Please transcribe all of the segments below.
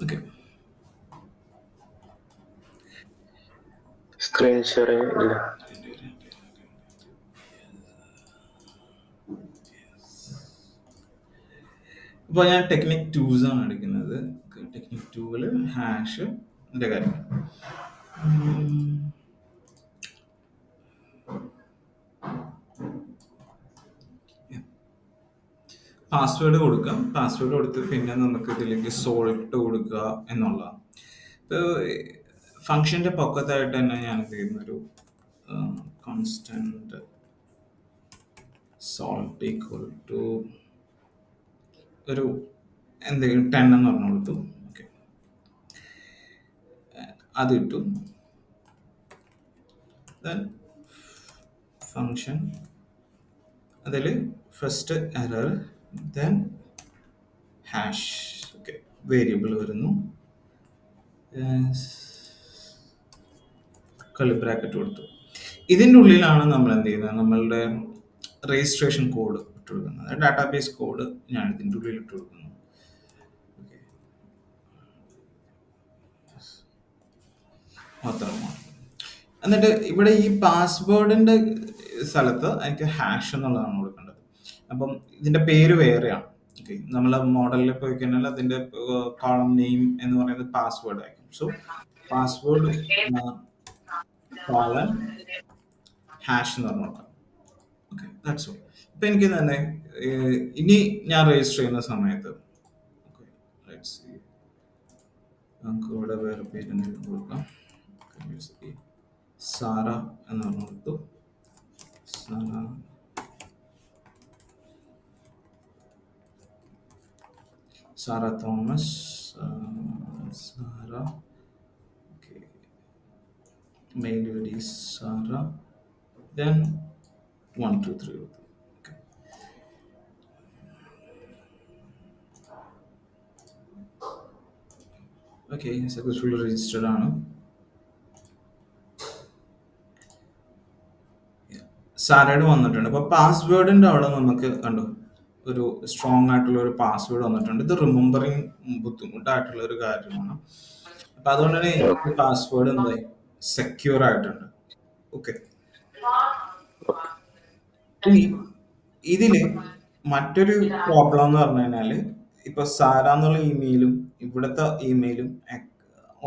Okay. Screen sharing ഇല്ല. ഇപ്പോൾ ഞാൻ ടെക്നിക് ടൂസ് ആണ് എടുക്കുന്നത്. ടെക്നിക് ടൂവിൽ ഹാഷ് കാര്യം. പാസ്വേഡ് കൊടുക്കാം. പാസ്വേഡ് കൊടുത്ത് പിന്നെ നമുക്ക് ഇതിലേക്ക് സോൾട്ട് കൊടുക്കുക എന്നുള്ളതാണ്. ഇപ്പോൾ ഫങ്ഷൻ്റെ പൊക്കത്തായിട്ട് തന്നെ ഞാൻ ചെയ്യുന്നൊരു കോൺസ്റ്റന്റ് സോൾട്ട് ഈക്വൽ ടു ഒരു എന്തെങ്കിലും 10 എന്ന് പറഞ്ഞു കൊടുത്തു. ഓക്കെ, അത് ഇട്ടു. ദെൻ ഫങ്ഷൻ അതിൽ first error, then hash. Okay, variable വരുന്നു. കള്ളി ബ്രാക്കറ്റ് കൊടുത്തു. ഇതിൻ്റെ ഉള്ളിലാണ് നമ്മൾ എന്ത് ചെയ്യുന്നത്, നമ്മളുടെ രജിസ്ട്രേഷൻ കോഡ് ഇട്ട് കൊടുക്കുന്നത്. ഡാറ്റാബേസ് കോഡ് ഞാൻ ഇതിൻ്റെ ഉള്ളിൽ ഇട്ട് കൊടുക്കുന്നു. ഓക്കെ, മാത്രമാണ്. എന്നിട്ട് ഇവിടെ ഈ പാസ്വേഡിൻ്റെ സ്ഥലത്ത് എനിക്ക് ഹാഷ് എന്നുള്ളതാണ് കൊടുക്കേണ്ടത്. അപ്പം ഇതിൻ്റെ പേര് വേറെയാണ്. ഓക്കെ, നമ്മൾ മോഡലിൽ പോയി കഴിഞ്ഞാൽ അതിൻ്റെ കോളം നെയിം എന്ന് പറയുന്നത് പാസ്വേഡ് ആയിരിക്കും. സോ പാസ്വേഡ് കോളൻ ഹാഷ് എന്ന് പറഞ്ഞു കൊടുക്കാം. Okay, that's all. ഇപ്പം എനിക്ക് തന്നെ ഇനി ഞാൻ രജിസ്റ്റർ ചെയ്യുന്ന സമയത്ത് ഓക്കെ, ലെറ്റ്സ് സീ, നമുക്ക് ഇവിടെ വേറെ പേര് എന്തെങ്കിലും കൊടുക്കാം. സാറ എന്ന് പറഞ്ഞു കൊടുത്തു. Sara, Sara Thomas, Sara. Okay, mail I D Sara, then 1 2 3 കൊടുത്തു. ഓക്കെ, ഓക്കെ, സക്സസ്ഫുള്ളി രജിസ്റ്റർഡ് ആണ്. സാറയുടെ വന്നിട്ടുണ്ട്. അപ്പോൾ പാസ്വേഡിൻ്റെ അവിടെ നമുക്ക് കണ്ടു ഒരു സ്ട്രോങ് ആയിട്ടുള്ള ഒരു പാസ്വേഡ് വന്നിട്ടുണ്ട്. ഇത് റിമെമ്പറിങ് ബുദ്ധിമുട്ടായിട്ടുള്ള ഒരു കാര്യമാണ്. അപ്പം അതുകൊണ്ട് തന്നെ എനിക്ക് പാസ്വേഡ് എന്തായി സെക്യൂർ ആയിട്ടുണ്ട്. ഓക്കെ, ഇനി ഇതില് മറ്റൊരു പ്രോബ്ലം എന്ന് പറഞ്ഞു കഴിഞ്ഞാല്, ഇപ്പൊ സാര എന്നുള്ള ഇമെയിലും ഇവിടുത്തെ ഇമെയിലും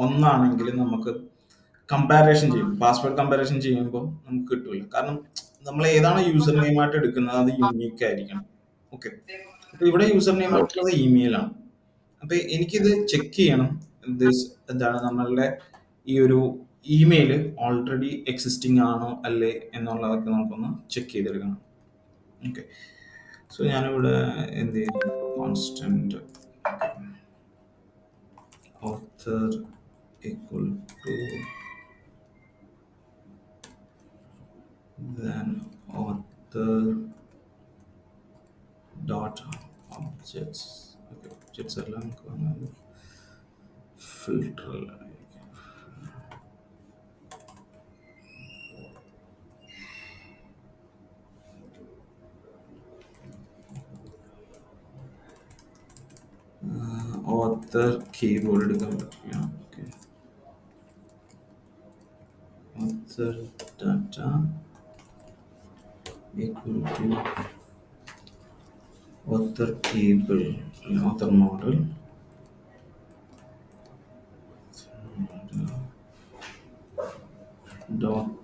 ഒന്നാണെങ്കിൽ നമുക്ക് കമ്പാരിസൺ ചെയ്യും, പാസ്വേഡ് കമ്പാരിസൺ ചെയ്യുമ്പോൾ നമുക്ക് കിട്ടൂല. കാരണം നമ്മൾ ഏതാണ് യൂസർ നെയിം ആയിട്ട് എടുക്കുന്നത് അത് യുണീക്ക് ആയിരിക്കണം. ഓക്കെ, അപ്പൊ ഇവിടെ യൂസർ നെയിം ആയിട്ടുള്ളത് ഇമെയിലാണ്. അപ്പൊ എനിക്കിത് ചെക്ക് ചെയ്യണം, എന്താണ് നമ്മളുടെ ഈ ഒരു ഇമെയിൽ ഓൾറെഡി എക്സിസ്റ്റിംഗ് ആണോ അല്ലേ എന്നുള്ളതൊക്കെ നമുക്കൊന്ന് ചെക്ക് ചെയ്തെടുക്കണം. ഓക്കെ, സോ ഞാനിവിടെ എന്ത് ചെയ്യും, constant author equal to then author dot objects. Okay, objects എല്ലാം ഫിൽട്ടർ. author keyboard എടുക്കാൻ പറ്റില്ല. Okay, author data equal to author table, author model dot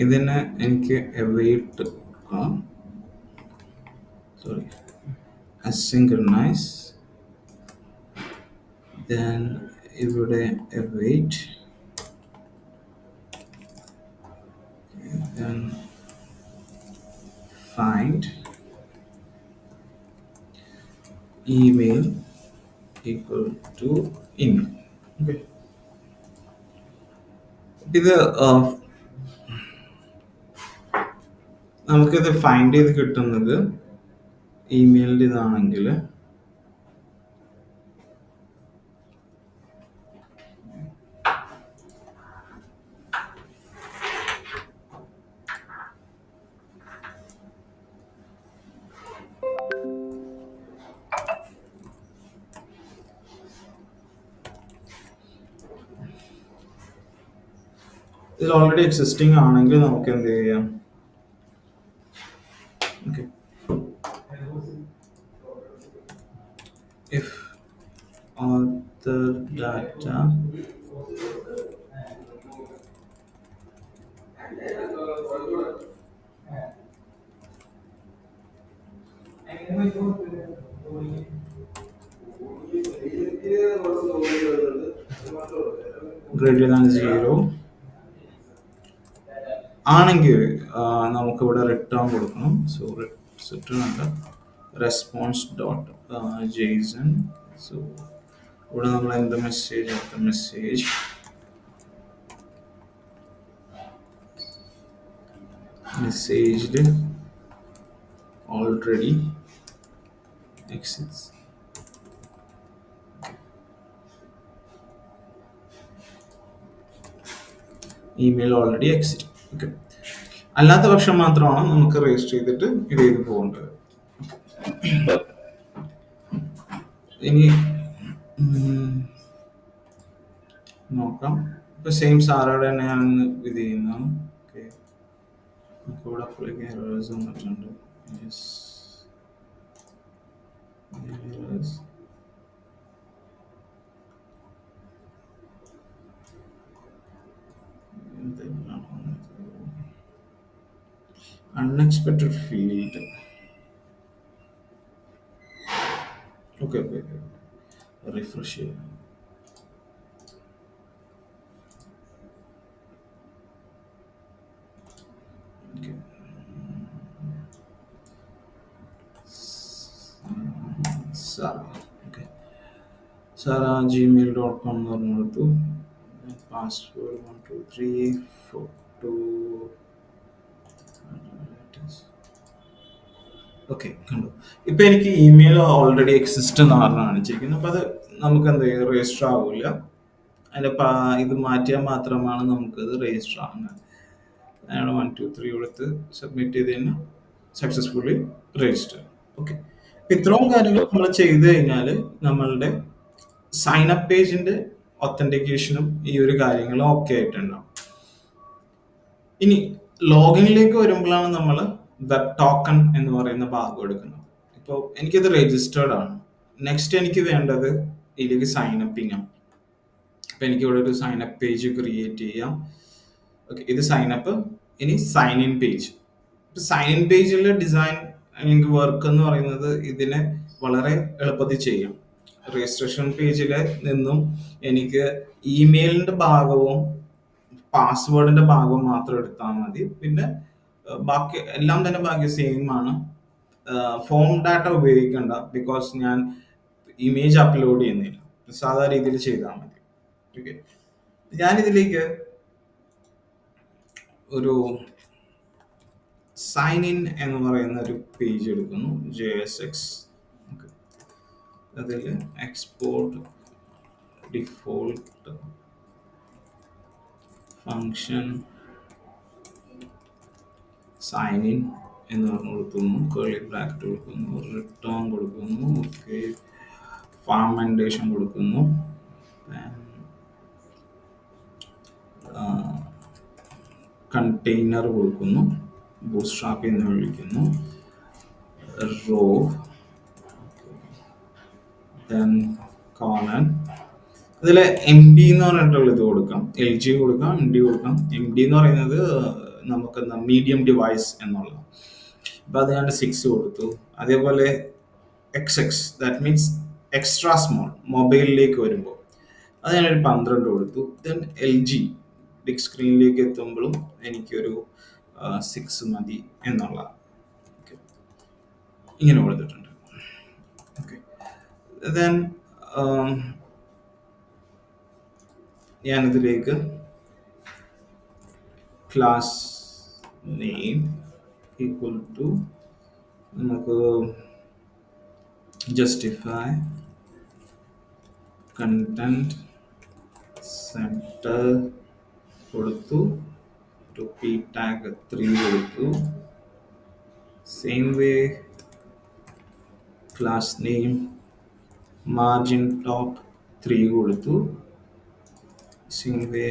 ഇതിനെ എനിക്ക് await sorry asynchronize, then ഇവിടെ await, then find email equal to email. Okay. ഇത് നമുക്കിത് find ചെയ്ത് കിട്ടുന്നത് ഇമെയിലിൻ്റെ ഇതാണെങ്കിൽ ഇതിൽ ഓൾറെഡി എക്സിസ്റ്റിംഗ് ആണെങ്കിൽ നമുക്ക് എന്ത് ചെയ്യാം? Okay. If author data greater than 0 ആണെങ്കിൽ നമുക്കിവിടെ റിട്ടേൺ കൊടുക്കണം. സോ റിട്ടേൺ അല്ല, റെസ്പോൺസ് ഡോട്ട് ജെയ്സൺ. സോ ഇവിടെ നമ്മൾ എന്ത് മെസ്സേജ് മെസ്സേജിൽ already exists. Email already exist. Okay. അല്ലാത്ത പക്ഷം മാത്രമാണ് നമുക്ക് രജിസ്റ്റർ ചെയ്തിട്ട് ഇത് ചെയ്ത് പോകേണ്ടത്. ഇനി നോക്കാം. ഇപ്പൊ സെയിം സാറോടെ തന്നെയാണ് ഇത് ചെയ്യുന്നതാണ്. ഓക്കെ. നമുക്ക് ഇവിടെ അപ്പോഴേക്കും എറേഴ്സ് വന്നിട്ടുണ്ട്. unexpected field. Okay. Refresh here. Okay. Sarah. Okay. Sarah gmail.com എന്ന് പറഞ്ഞെടുത്തു. Password 123 photo. ഓക്കെ, കണ്ടു. ഇപ്പൊ എനിക്ക് ഇമെയിൽ ഓൾറെഡി എക്സിസ്റ്റ് എന്ന് പറഞ്ഞാണ് കാണിച്ചിരിക്കുന്നത്. അപ്പൊ അത് നമുക്ക് എന്ത് ചെയ്യും, രജിസ്റ്റർ ആവില്ല. അതിന്റെ ഇത് മാറ്റിയാൽ മാത്രമാണ് നമുക്കത് രജിസ്റ്റർ ആകുന്നത്. അയാൾ 123 കൊടുത്ത് സബ്മിറ്റ് ചെയ്ത് കഴിഞ്ഞാൽ സക്സസ്ഫുള്ളി രജിസ്റ്റർ. ഓക്കെ. ഇത്രയും കാര്യങ്ങൾ നമ്മൾ ചെയ്ത് കഴിഞ്ഞാൽ നമ്മളുടെ സൈൻ അപ്പ് പേജിന്റെ ഒത്തന്റിക്കേഷനും ഈ ഒരു കാര്യങ്ങളും ഓക്കെ ആയിട്ടുണ്ടാവും. ഇനി ലോഗിനിലേക്ക് വരുമ്പോഴാണ് നമ്മൾ വെബ് ടോക്കൺ എന്ന് പറയുന്ന ഭാഗം എടുക്കുന്നത്. ഇപ്പോൾ എനിക്കത് രജിസ്റ്റേർഡ് ആണ്. നെക്സ്റ്റ് എനിക്ക് വേണ്ടത് ഇതിലേക്ക് സൈൻ അപ്പിംഗ് ആണ്. അപ്പം എനിക്കിവിടെ ഒരു സൈൻ അപ്പ് പേജ് ക്രിയേറ്റ് ചെയ്യാം. ഓക്കെ, ഇത് സൈൻ അപ്പ്. ഇനി sign in page. Sign in പേജിലെ ഡിസൈൻ എനിക്ക് വർക്ക് എന്ന് പറയുന്നത് ഇതിനെ വളരെ എളുപ്പത്തിൽ ചെയ്യാം. രജിസ്ട്രേഷൻ പേജിലെ നിന്നും എനിക്ക് ഇമെയിലിന്റെ ഭാഗവും പാസ്വേഡിന്റെ ഭാഗവും മാത്രം എടുത്താൽ മതി. പിന്നെ ബാക്കി എല്ലാം തന്നെ ബാക്കി സെയിം ആണ്. ഫോം ഡാറ്റ ഉപയോഗിക്കണ്ട, ബിക്കോസ് ഞാൻ ഇമേജ് അപ്ലോഡ് ചെയ്യുന്നില്ല. സാധാരണ രീതിയിൽ ചെയ്താൽ മതി. ഓക്കെ. ഞാനിതിലേക്ക് ഒരു സൈൻ ഇൻ എന്ന് പറയുന്ന ഒരു പേജ് എടുക്കുന്നു, JSX. അതിൽ export default function sign in എന്ന് പറഞ്ഞു കൊടുക്കുന്നു, കേർലി ബ്രാക്കറ്റ് കൊടുക്കുന്നു, റിട്ടേൺ കൊടുക്കുന്നു, ഓക്കെ, ഫാർമെന്റേഷൻ കൊടുക്കുന്നു, കണ്ടെയ്നർ കൊടുക്കുന്നു, ബൂട്ട്സ്ട്രാപ്പ് എന്ന് വിളിക്കുന്നു, റോ, കോളൻ. ഇതിൽ MD എന്ന് പറഞ്ഞിട്ടുള്ള ഇത് കൊടുക്കാം, LG കൊടുക്കാം, MD കൊടുക്കാം. MD എന്ന് പറയുന്നത് നമുക്ക് മീഡിയം ഡിവൈസ് എന്നുള്ളത്. അപ്പം അത് ഞാൻ 6 കൊടുത്തു. അതേപോലെ XX, that means extra small, മൊബൈലിലേക്ക് വരുമ്പോൾ അത് ഞാനൊരു 12 കൊടുത്തു. ദെൻ LG ബിഗ് സ്ക്രീനിലേക്ക് എത്തുമ്പോഴും എനിക്കൊരു 6 മതി എന്നുള്ള ഇങ്ങനെ കൊടുത്തിട്ടുണ്ട്. ഓക്കെ. ദെൻ ആം, ഞാനിതിലേക്ക് ക്ലാസ് നെയിം ഈക്വൽ ടു നമുക്ക് ജസ്റ്റിഫൈ കണ്ടന്റ് സെൻറ്റർ കൊടുത്തു, ഒരു പി ടാഗ് 3 കൊടുത്തു. Same way class name margin top 3 കൊടുത്തു. Same way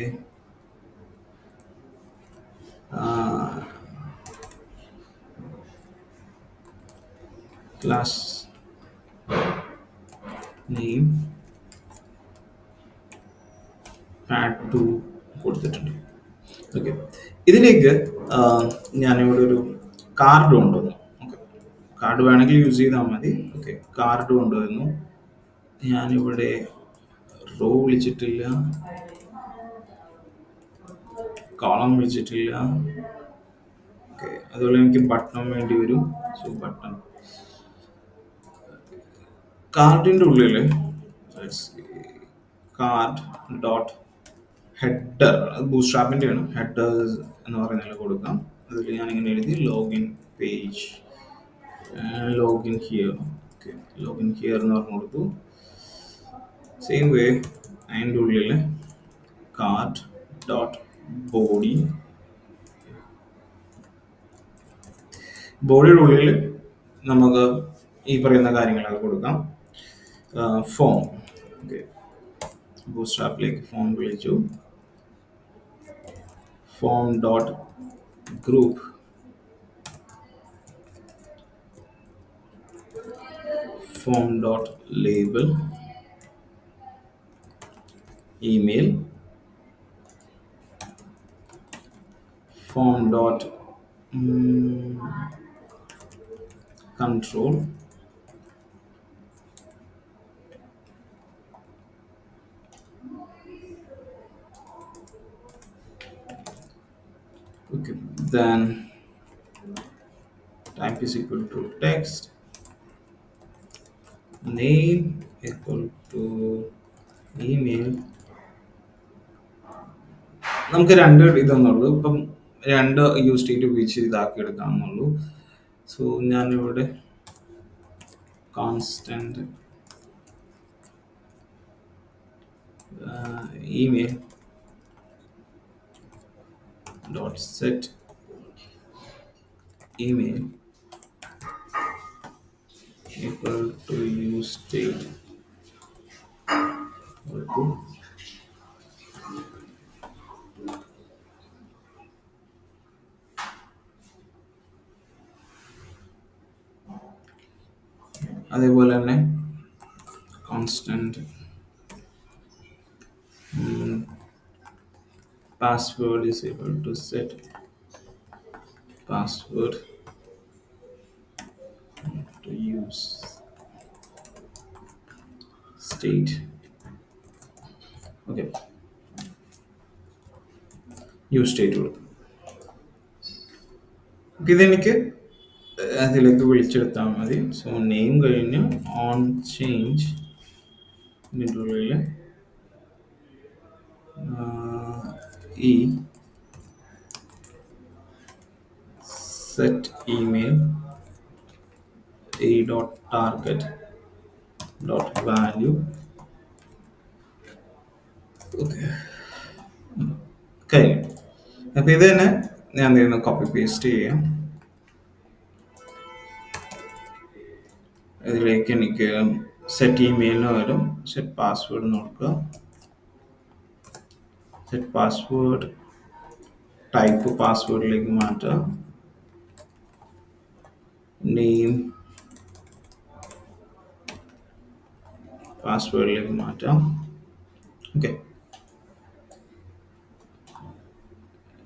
class name pad 2 കൊടുത്തിട്ടുണ്ട്. ഓക്കെ, ഇതിലേക്ക് ഞാനിവിടെ ഒരു കാർഡ് കൊണ്ടുവന്നു. ഓക്കെ, കാർഡ് വേണമെങ്കിൽ യൂസ് ചെയ്താൽ മതി. ഓക്കെ, കാർഡ് കൊണ്ടുവന്നു. ഞാനിവിടെ റോ വിളിച്ചിട്ടില്ല, കോളം വിളിച്ചിട്ടില്ല. ഓക്കെ, അതുപോലെ എനിക്ക് ബട്ടൺ വേണ്ടി വരും. സോ ബട്ടൺ കാർഡിൻ്റെ ഉള്ളിൽ കാർഡ് ഡോട്ട് ഹെഡർ, അത് ബൂട്ട്സ്ട്രാപ്പിൻ്റെ ആണ്. ഹെഡേഴ്സ് എന്ന് പറയുന്നതിൽ കൊടുക്കാം. അതിൽ ഞാനിങ്ങനെ എഴുതി login page, login here. Okay, login here എന്ന് പറഞ്ഞു കൊടുത്തു. സെയിം വേ അതിൻ്റെ ഉള്ളിൽ കാർഡ് ഡോട്ട് ബോഡി, ബോഡിയുടെ ഉള്ളിൽ നമുക്ക് ഈ പറയുന്ന കാര്യങ്ങളൊക്കെ കൊടുക്കാം. ഫോം, ഓക്കെ, ബൂട്ട്സ്ട്രാപ്പിലേക്ക് ഫോം വിളിച്ചു. Form dot group, form dot label, email, form dot control, okay, then type is equal to text, name equal to email. നമുക്ക് രണ്ട് ഇതെന്നുള്ളൂ, ഇപ്പം രണ്ട് യൂസ് സ്റ്റേറ്റ് ഉപയോഗിച്ച് ഇതാക്കി എടുക്കാമെന്നുള്ളൂ. സോ ഞാനിവിടെ constant email dot set email equal to use state equal to അതേപോലെ തന്നെ constant password is equal to set password to use state. Okay, use state കൊടുക്കും. ഇതെനിക്ക് അതിലേക്ക് വിളിച്ചെടുത്താൽ മതി. സോ നെയിം കഴിഞ്ഞ് ഓൺ ചേഞ്ച് ഇതിൻ്റെ ഉള്ളിൽ ഈ set email a dot target dot value. Okay, കഴിഞ്ഞു. അപ്പം ഇത് തന്നെ ഞാൻ എന്ത് കോപ്പി പേസ്റ്റ് ചെയ്യാം. ഇതിലേക്ക് എനിക്ക് സെറ്റ് ഇമെയിലിന് വരും സെറ്റ് പാസ്വേഡ് നോക്കുക. സെറ്റ് പാസ്വേഡ് ടൈപ്പ് പാസ്വേഡിലേക്ക് മാറ്റുക. നെയിം പാസ്വേഡിലേക്ക് മാറ്റാം. ഓക്കെ,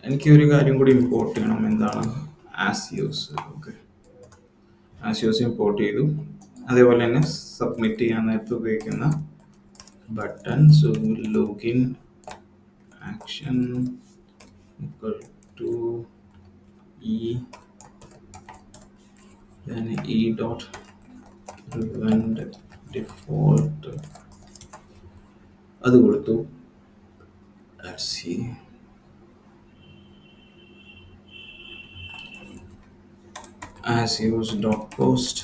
എനിക്ക് ഒരു കാര്യം കൂടി ഇമ്പോർട്ട് ചെയ്യണം. എന്താണ്? ആസിയോസ്. ഓക്കെ, ആസിയോസ് ഇമ്പോർട്ട് ചെയ്തു. അതേപോലെ തന്നെ സബ്മിറ്റ് ചെയ്യാൻ നേരത്ത് ഉപയോഗിക്കുന്ന button. So login action equal to e, then e dot prevent default അത് കൊടുത്തു. Let's see. As used dot post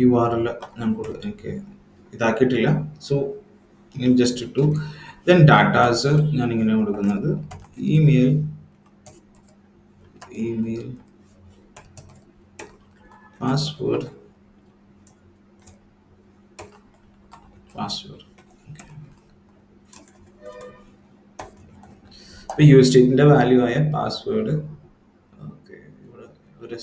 URL ഞാൻ എനിക്ക് ഇതാക്കിയിട്ടില്ല. സോ ഇങ്ങനെ ജസ്റ്റ് ഇട്ടു. ദെൻ ഡാറ്റാസ് ഞാൻ ഇങ്ങനെ കൊടുക്കുന്നത് ഇമെയിൽ ഇമെയിൽ പാസ്വേഡ് പാസ്വേഡ്. ഇപ്പോൾ യൂസ് സ്റ്റേറ്റിൻ്റെ വാല്യൂ ആയ പാസ്വേഡ്. ഓക്കെ, ഇവിടെ ഒരു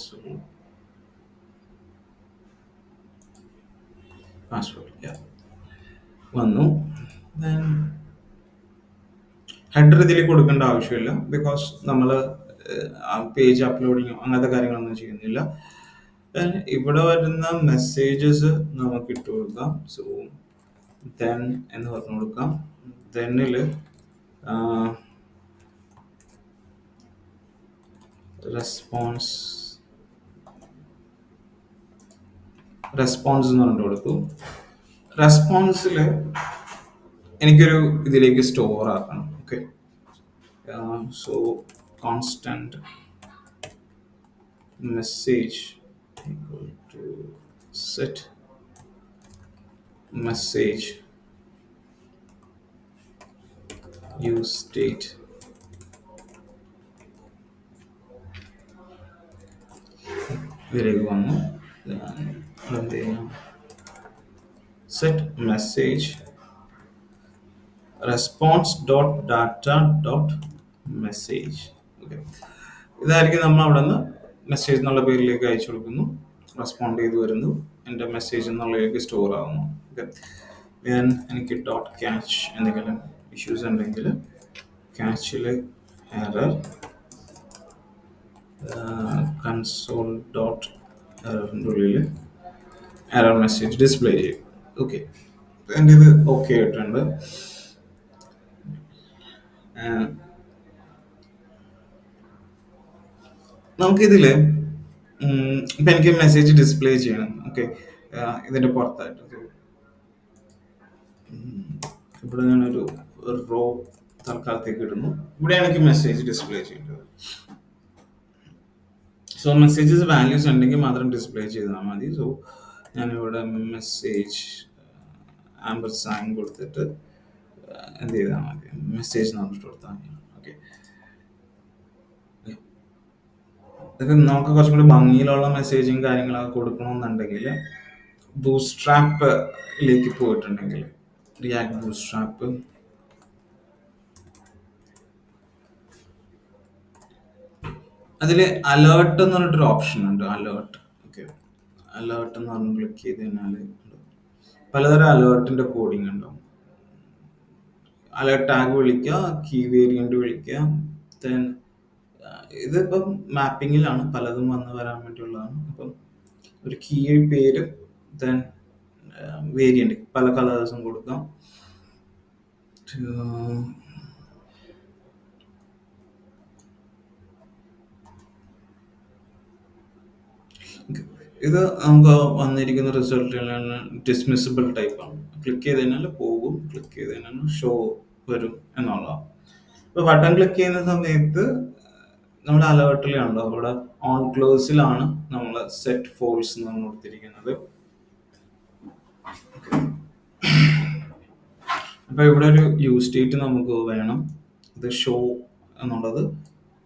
പാസ്വേഡ് വന്നു. ദെൻ ഹെഡർ ഇതിൽ കൊടുക്കേണ്ട ആവശ്യമില്ല, ബിക്കോസ് നമ്മൾ പേജ് അപ്ലോഡിങ് അങ്ങനത്തെ കാര്യങ്ങളൊന്നും ചെയ്യുന്നില്ല. ഇവിടെ വരുന്ന മെസ്സേജസ് നമുക്ക് ഇട്ട് കൊടുക്കാം. സോ ദെൻ എന്ന് പറഞ്ഞു കൊടുക്കാം. ദെന്നിൽ റെസ്പോൺസ് എന്ന് പറഞ്ഞു കൊടുത്തു. റെസ്പോൺസിൽ എനിക്കൊരു ഇതിലേക്ക് സ്റ്റോർ ആക്കണം. Okay, so constant message equal to set message use state ഇതിലേക്ക് വന്നു. എന്ത് ചെയ്യാം, set message response dot data dot message. Okay, ഇതായിരിക്കും നമ്മൾ അവിടെ നിന്ന് മെസ്സേജ് എന്നുള്ള പേരിലേക്ക് അയച്ചു കൊടുക്കുന്നു. റെസ്പോണ്ട് ചെയ്ത് വരുന്നു, എൻ്റെ മെസ്സേജ് എന്നുള്ളതിലേക്ക് സ്റ്റോർ ആകുന്നു. ഓക്കെ, ഞാൻ എനിക്ക് ഡോട്ട് ക്യാച്ച് എന്തെങ്കിലും ഇഷ്യൂസ് ഉണ്ടെങ്കിൽ ക്യാച്ചിൽ എറർ കൺസോൾ ഡോട്ട് എററിൻ്റെ ഉള്ളിൽ എറർ മെസ്സേജ് ഡിസ്പ്ലേ ചെയ്യും. ഓക്കെ, എൻ്റെ ഇത് ഓക്കെ ആയിട്ടുണ്ട്. നമുക്കിതിൽ ഇപ്പം എനിക്ക് മെസ്സേജ് ഡിസ്പ്ലേ ചെയ്യണം. ഓക്കെ, ഇതിൻ്റെ പുറത്തായിട്ട് ഇവിടെ ഞാനൊരു റോ തൽക്കാലത്തേക്ക് ഇടുന്നു. ഇവിടെയാണ് എനിക്ക് മെസ്സേജ് ഡിസ്പ്ലേ ചെയ്യേണ്ടത്. സോ മെസ്സേജസ് വാല്യൂസ് ഉണ്ടെങ്കിൽ മാത്രം ഡിസ്പ്ലേ ചെയ്താൽ മതി. സോ ഞാനിവിടെ മെസ്സേജ് ആമ്പർസാൻ കൊടുത്തിട്ട് എന്ത് ചെയ്താൽ മതി, മെസ്സേജ് പറഞ്ഞിട്ട് കൊടുത്താൽ മതി. ഓക്കെ, ഇതൊക്കെ നമുക്ക് കുറച്ചും കൂടി ഭംഗിയിലുള്ള മെസ്സേജും കാര്യങ്ങളൊക്കെ കൊടുക്കണമെന്നുണ്ടെങ്കിൽ ബൂട്ട്സ്ട്രാപ്പിലേക്ക് പോയിട്ടുണ്ടെങ്കിൽ റിയാക്ട് ബൂട്ട്സ്ട്രാപ്പ് അതിൽ അലേർട്ട് എന്ന് പറഞ്ഞിട്ടൊരു ഓപ്ഷൻ ഉണ്ട്. അലേർട്ട്. ഓക്കെ, അലേർട്ട് എന്ന് പറഞ്ഞ് ക്ലിക്ക് ചെയ്ത് കഴിഞ്ഞാൽ പലതരം അലേർട്ടിൻ്റെ കോഡിങ് ഉണ്ടാവും. അലേർട്ട് ടാഗ് വിളിക്കുക, കീ വേരിയന്റ് വിളിക്കുക. ദെൻ ഇതിപ്പം മാപ്പിങ്ങിലാണ് പലതും വന്ന് വരാൻ വേണ്ടിയുള്ളതാണ്. അപ്പം ഒരു കീ പേര്, ദെൻ വേരിയന്റ് പല കളേഴ്സും കൊടുക്കാം. ഇത് നമുക്ക് വന്നിരിക്കുന്ന റിസൾട്ടിലാണ് ഡിസ്മിസിബിൾ ടൈപ്പാണ്. ക്ലിക്ക് ചെയ്ത് കഴിഞ്ഞാൽ പോകും, ക്ലിക്ക് ചെയ്ത് കഴിഞ്ഞാൽ ഷോ വരും എന്നുള്ളതാണ്. ഇപ്പോൾ ബട്ടൺ ക്ലിക്ക് ചെയ്യുന്ന സമയത്ത് നമ്മൾ അലേർട്ടിലാണല്ലോ, അവിടെ ഓൺ ക്ലോസിലാണ് നമ്മൾ സെറ്റ് ഫോൾസ് എന്ന് കൊടുത്തിരിക്കുന്നത്. അപ്പോൾ ഇവിടെ ഒരു യൂസ് സ്റ്റേറ്റ് നമുക്ക് വേണം. ഇത് ഷോ എന്നുള്ളത്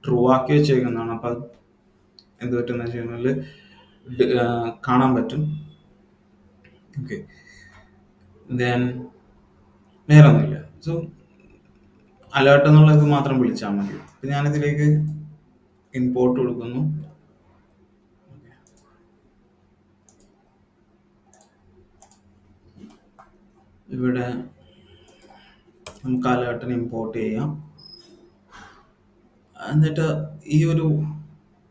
ട്രൂ ആക്കി വെച്ചേക്കുന്നതാണ്. അപ്പം എന്ത് പറ്റുന്ന വെച്ച് കഴിഞ്ഞാൽ കാണാൻ പറ്റും. ഓക്കെ, ദെൻ വേറെ ഒന്നുമില്ല. സോ അലേർട്ട് എന്നുള്ളത് മാത്രം വിളിച്ചാൽ മതി. അപ്പം ഞാനിതിലേക്ക് ഇമ്പോർട്ട് കൊടുക്കുന്നു. ഇവിടെ നമുക്ക് അലേർട്ടിന് ഇമ്പോർട്ട് ചെയ്യാം. എന്നിട്ട് ഈ ഒരു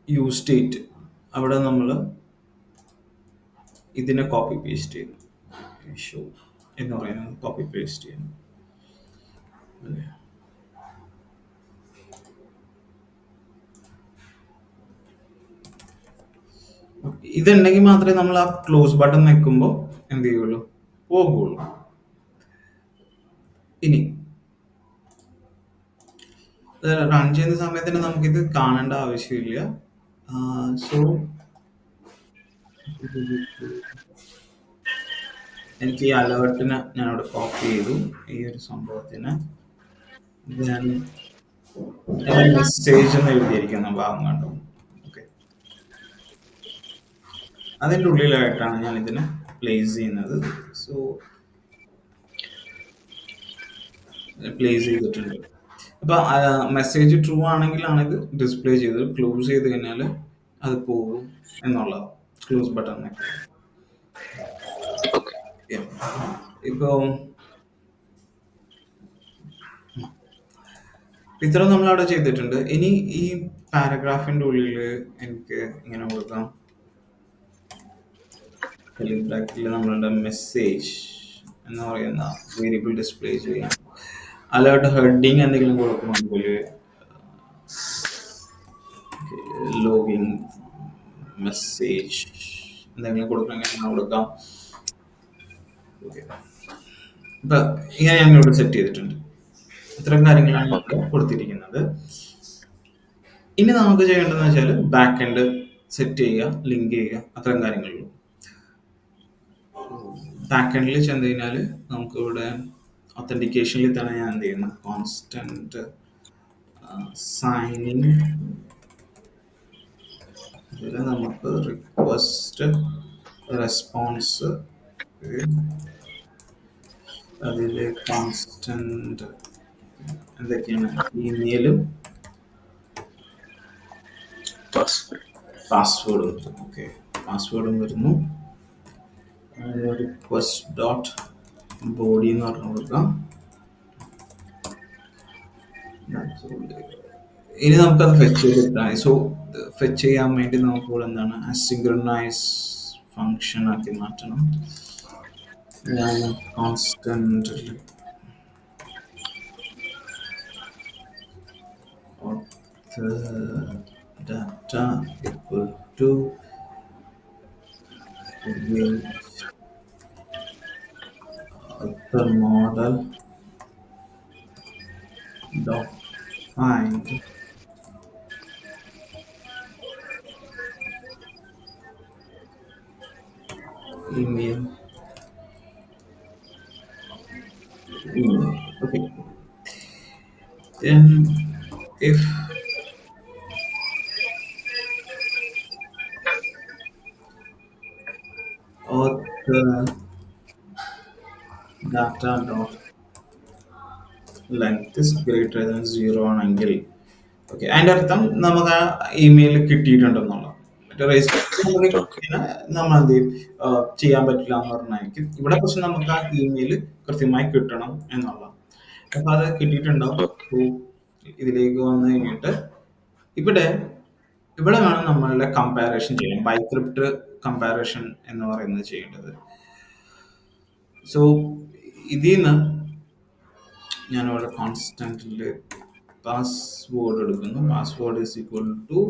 യൂസ് സ്റ്റേറ്റ് അവിടെ നമ്മൾ ഇതിനെ കോപ്പി പേസ്റ്റ് ചെയ്യും. ഷോ എന്ന് പറയുന്നത് കോപ്പി പേസ്റ്റ് ചെയ്യുന്നു. ഇതുണ്ടെങ്കിൽ മാത്രമേ നമ്മൾ ആ ക്ലോസ് ബട്ടൺ വെക്കുമ്പോൾ എന്ത് ചെയ്യുള്ളൂ, പോകുള്ളൂ. ഇനി റൺ ചെയ്യുന്ന സമയത്തിന് നമുക്കിത് കാണേണ്ട ആവശ്യമില്ല. സോ എനിക്ക് ഈ അലേർട്ടിനെ ഞാനിവിടെ കോപ്പി ചെയ്തു, ഈ ഒരു സംഭവത്തിന്. ഞാൻ മെസ്സേജ് എന്ന് എഴുതിയിരിക്കുന്ന ഭാഗം കണ്ടു. ഓക്കെ, അതിൻ്റെ ഉള്ളിലായിട്ടാണ് ഞാൻ ഇതിനെ പ്ലേസ് ചെയ്യുന്നത്. സോ പ്ലേസ് ചെയ്തിട്ടുണ്ട്. അപ്പൊ മെസ്സേജ് ട്രൂ ആണെങ്കിലാണ് ഇത് ഡിസ്പ്ലേ ചെയ്തത്. ക്ലോസ് ചെയ്ത് കഴിഞ്ഞാൽ അത് പോകും എന്നുള്ളതാണ്. ക്ലോസ് ബട്ടൺ ഇപ്പൊ ഇത്ര നമ്മൾ അവിടെ ചെയ്തിട്ടുണ്ട്. ഇനി ഈ പാരഗ്രാഫിന്റെ ഉള്ളിൽ എനിക്ക് ഇങ്ങനെ കൊടുക്കാം, ബ്രാക്കറ്റിൽ നമ്മളുടെ മെസ്സേജ് എന്ന് പറയുന്ന വേരിയബിൾ ഡിസ്പ്ലേ ചെയ്യാം. അലേർട്ട് ഹെഡിങ് എന്തെങ്കിലും കൊടുക്കണമെങ്കിൽ ലോഗിൻ മെസ്സേജ് എന്തെങ്കിലും കൊടുക്കണമെങ്കിൽ അങ്ങനെ കൊടുക്കാം. ഓക്കെ, ഇപ്പൊ ഇങ്ങനെ ഞാൻ ഇവിടെ സെറ്റ് ചെയ്തിട്ടുണ്ട്. ഇത്തരം കാര്യങ്ങളാണ് ഇവിടെ കൊടുത്തിരിക്കുന്നത്. ഇനി നമുക്ക് ചെയ്യേണ്ടതെന്ന് വെച്ചാൽ ബാക്ക് എൻഡ് സെറ്റ് ചെയ്യുക, ലിങ്ക് ചെയ്യുക, അത്തരം കാര്യങ്ങളുള്ളൂ. ബാക്ക് എൻഡിൽ ചെന്ന് കഴിഞ്ഞാൽ നമുക്ക് ഇവിടെ ഒത്തന്റിക്കേഷനിൽ തന്നെ ഞാൻ എന്ത് ചെയ്യുന്നു, കോൺസ്റ്റന്റ് സൈനിങ്. ഇതിൽ നമുക്ക് റിക്വസ്റ്റ് റെസ്പോൺസ്, അതിൽ കോൺസ്റ്റന്റ് എന്തൊക്കെയാണ്, ഇമെയിലും പാസ്വേഡും. ഓക്കെ, പാസ്വേഡും വരുന്നു. റിക്വസ്റ്റ് ഡോട്ട് ബോഡി എന്ന് പറഞ്ഞു കൊടുക്കാം. ഇനി നമുക്കത് ഫെച്ച് ചെയ്തിട്ടാണ്. സോ ഫെച്ച് ചെയ്യാൻ വേണ്ടി നമുക്ക് ഇവിടെ എന്താണ് അസിൻക്രണൈസ് ഫങ്ഷൻ ആക്കി മാറ്റണം. ഞാൻ constant data equal to the model dot find email. Okay, then if author data dot length is greater than 0 ആണെങ്കിൽ, ഓക്കെ, അതിന്റെ അർത്ഥം നമുക്ക് ആ ഇമെയിൽ കിട്ടിയിട്ടുണ്ടെന്നുള്ള. മറ്റേ രജിസ്റ്റർ നമ്മൾ എന്ത് ചെയ്യും, ചെയ്യാൻ പറ്റില്ല എന്ന് പറഞ്ഞായിരിക്കും. ഇവിടെ പക്ഷെ നമുക്ക് ആ ഇമെയിൽ കൃത്യമായി കിട്ടണം എന്നുള്ള. അപ്പൊ അത് കിട്ടിയിട്ടുണ്ടാവും. ഇതിലേക്ക് വന്നു കഴിഞ്ഞിട്ട് ഇവിടെ ഇവിടെ വേണം നമ്മളുടെ കമ്പാരിഷൻ ചെയ്യാൻ, ബൈക്രിപ്റ്റ് കമ്പാരിഷൻ എന്ന് പറയുന്നത് ചെയ്യേണ്ടത്. സോ ഇതിൽ നിന്ന് ഞാനിവിടെ കോൺസ്റ്റന്റില് പാസ്വേഡ് എടുക്കുന്നു. Password is equal to,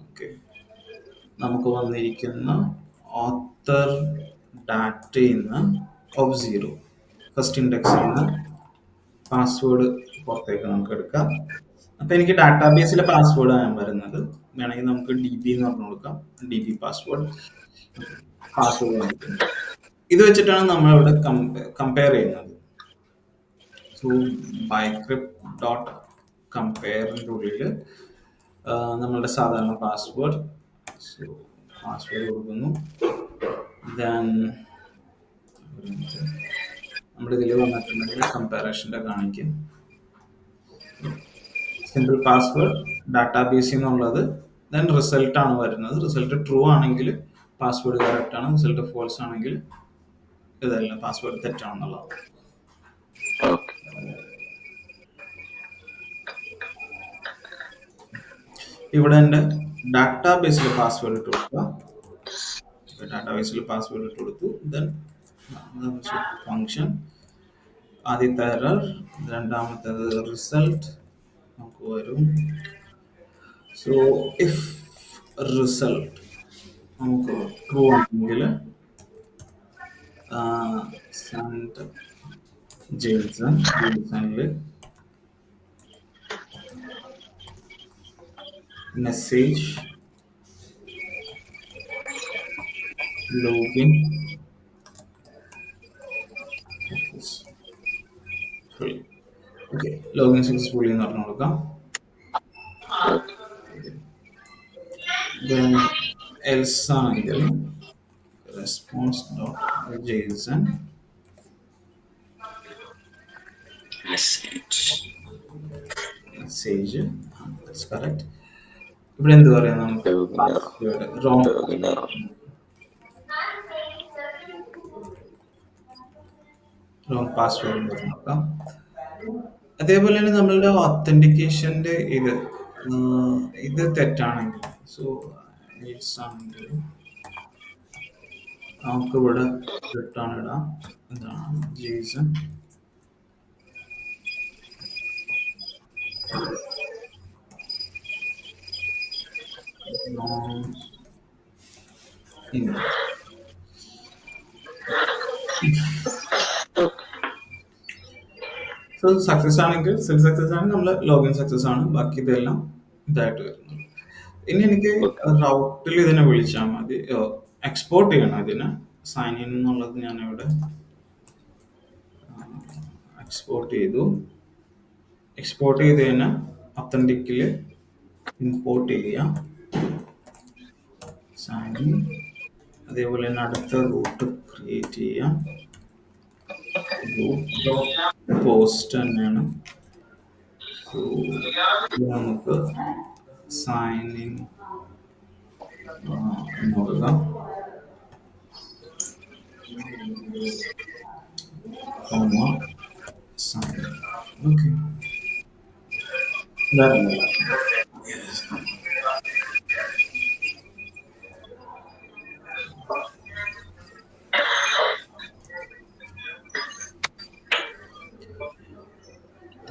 okay, നമുക്ക് വന്നിരിക്കുന്ന ഓത്തർ ഡാറ്റയിൽ നിന്ന് ഓഫ് 0 ഫസ്റ്റ് ഇൻഡെക്സിൽ നിന്ന് പാസ്വേഡ് പുറത്തേക്ക് നമുക്ക് എടുക്കാം. അപ്പൊ എനിക്ക് ഡാറ്റാബേസിലെ പാസ്വേഡ് ആണ് വരുന്നത്. വേണമെങ്കിൽ നമുക്ക് DB എന്ന് പറഞ്ഞു കൊടുക്കാം, DB പാസ്വേഡ്. ഇത് വെച്ചിട്ടാണ് നമ്മൾ ഇവിടെ കമ്പയർ ചെയ്യുന്നത്. സോ ബൈക്രിപ്റ്റ് ഡോട്ട് കമ്പയറിൻ്റെ ഉള്ളിൽ നമ്മളുടെ സാധാരണ പാസ്വേഡ്, സോ പാസ്വേഡ് കൊടുക്കുന്നു. ദെൻ നമ്മുടെ ഇതിൽ വന്നിട്ടുണ്ടെങ്കിൽ കമ്പാരിഷൻ്റെ കാണിക്കും. സിമ്പിൾ പാസ്വേഡ് ഡാറ്റാബേസിൽ നിന്നുള്ളത്. ദെൻ റിസൾട്ട് ആണ് വരുന്നത്. റിസൾട്ട് ട്രൂ ആണെങ്കിൽ പാസ്വേഡ് കറക്റ്റ് ആണ്, റിസൾട്ട് ഫോൾസ് ആണെങ്കിൽ ഇതല്ല, പാസ്വേഡ് തെറ്റാണെന്നുള്ളത്. ഇവിടെ എൻ്റെ ഡാറ്റാബേസിൽ പാസ്വേഡ് ഇട്ട് കൊടുക്കുക. ഡാറ്റാബേസിൽ പാസ്വേഡ് ഇട്ട് കൊടുത്തു. ദെൻ ഫങ്ഷൻ, ആദ്യത്തെ എറർ, രണ്ടാമത്തേത് റിസൾട്ട് നമുക്ക് വരും. സോ ഇഫ് റിസൾട്ട് നമുക്ക് ട്രൂ ആണെങ്കിൽ ജെയ്സണില് message login successful. Okay, login successfully എന്ന് പറഞ്ഞു കൊടുക്കാം. Then else ആണെങ്കിൽ response dot JSON message, correct. ഇവിടെ എന്ത് പറയാം നമുക്ക്? പാസ്വേഡ് റോങ്, റോങ് പാസ്വേഡ് നോക്കാം. അതേപോലെ തന്നെ നമ്മളുടെ ഒത്തന്റിക്കേഷന്റെ ഇത് തെറ്റാണെങ്കിൽ, സോ ആണെങ്കിൽ നമുക്ക് ഇവിടെ റിട്ടേൺ ഇടാം. എന്താണ് ജേസൺ സോ സക്സസ് ആണെങ്കിൽ സെൽ സക്സസ് ആണെങ്കിൽ നമ്മൾ ലോഗിൻ സക്സസ് ആണ്, ബാക്കി ഇതെല്ലാം ഇതായിട്ട് വരുന്നത്. ഇനി എനിക്ക് റൗട്ടിൽ ഇതിനെ വിളിച്ചാൽ മതി, എക്സ്പോർട്ട് ചെയ്യണം ഇതിന്. സൈൻ ഇൻ എന്നുള്ളത് ഞാൻ ഇവിടെ എക്സ്പോർട്ട് ചെയ്തു. എക്സ്പോർട്ട് ചെയ്ത് കഴിഞ്ഞാൽ ഒത്തന്റിക്കില് ഇമ്പോർട്ട് ചെയ്യാം സൈൻ ഇൻ. അതേപോലെ തന്നെ അടുത്ത റൂട്ട് ക്രിയേറ്റ് ചെയ്യാം. റൂട്ട് പോസ്റ്റ് തന്നെയാണ്. നമുക്ക് സൈൻ ഇൻ നോക്കാം. Sign. Okay. Yes.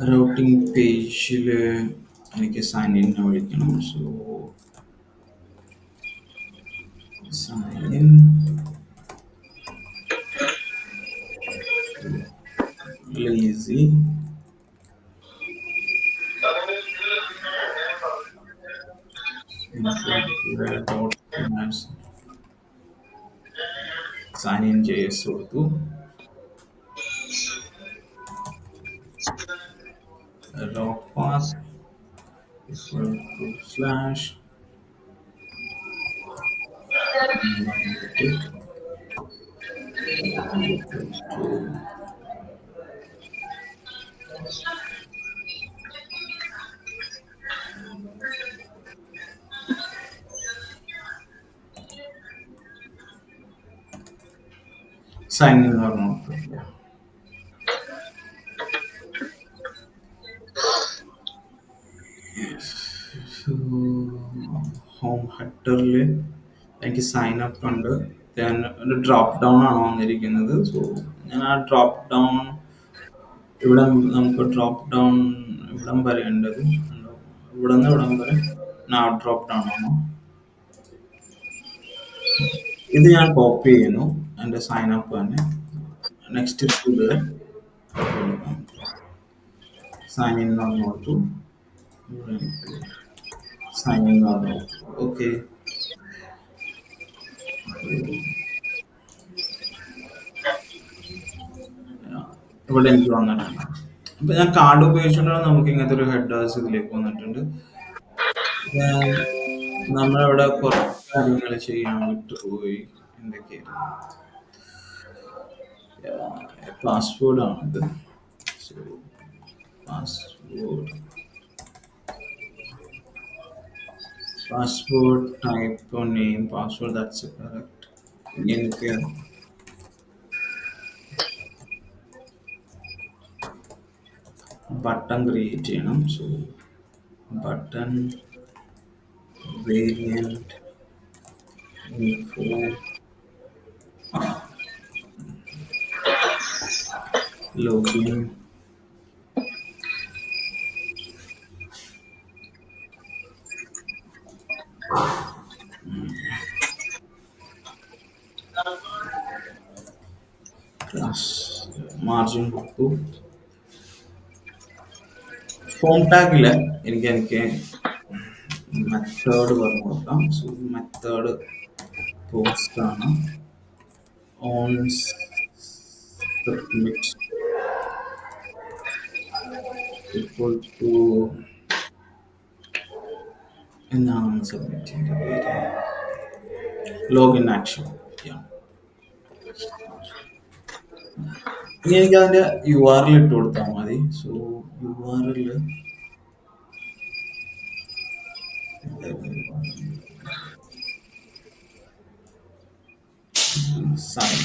റൂട്ടിംഗ് പേജിൽ എനിക്ക് സൈൻ ഇൻ വിളിക്കണം. So sine in lazy sign in JS കൊടുത്തു. route path equal to slash sign in or not. Home ഹെഡറിൽ എനിക്ക് സൈൻ അപ്പ് ഉണ്ട്. ഒരു ഡ്രോപ്പ് ഡൗൺ ആണ് വന്നിരിക്കുന്നത്. സോ ഞാൻ ആ ഡ്രോപ്പ് ഡൗൺ ഇവിടെ നമുക്ക് ഡ്രോപ്പ് ഡൗൺ ഇവിടം വരെ ഉണ്ടത്. ഇവിടെ നിന്ന് ഇവിടം വരെ ഡ്രോപ്പ് ഡൗൺ ആണ്. ഇത് ഞാൻ കോപ്പി ചെയ്യുന്നു എൻ്റെ സൈൻ അപ്പ് തന്നെ. നെക്സ്റ്റ് സൈൻ ഇൻ കൊടുത്തു. Sign in okay. ഇവിടെ എനിക്ക് വന്നിട്ടുണ്ട്. അപ്പൊ ഞാൻ കാർഡ് ഉപയോഗിച്ചുകൊണ്ടാണ് നമുക്ക് ഇങ്ങനത്തെ ഒരു ഹെഡേഴ്സ് ഇതിലേക്ക് വന്നിട്ടുണ്ട്. നമ്മളിവിടെ കുറെ കാര്യങ്ങൾ ചെയ്യാൻ വിട്ടുപോയി. എന്തൊക്കെയായിരുന്നു? പാസ്വേഡ് ആണിത്. Password type name password, that's correct. എനിക്ക് ബട്ടൺ ക്രിയേറ്റ് ചെയ്യണം. So button variant info login class margin കൊടുത്തു. ഫോം ടാഗില് എനിക്ക് മെത്തേഡ് പറഞ്ഞു കൊടുക്കാം. സോ മെത്തേഡ് പോസ്റ്റ് ആണ്. ഓൺ സബ്മിറ്റ് equal to എന്താണ് സബ്മിറ്റിന്റെ പേര്? Login action. ഇനി എനിക്ക് അതിന്റെ URL ഇട്ട് കൊടുത്താൽ മതി. So URL sign.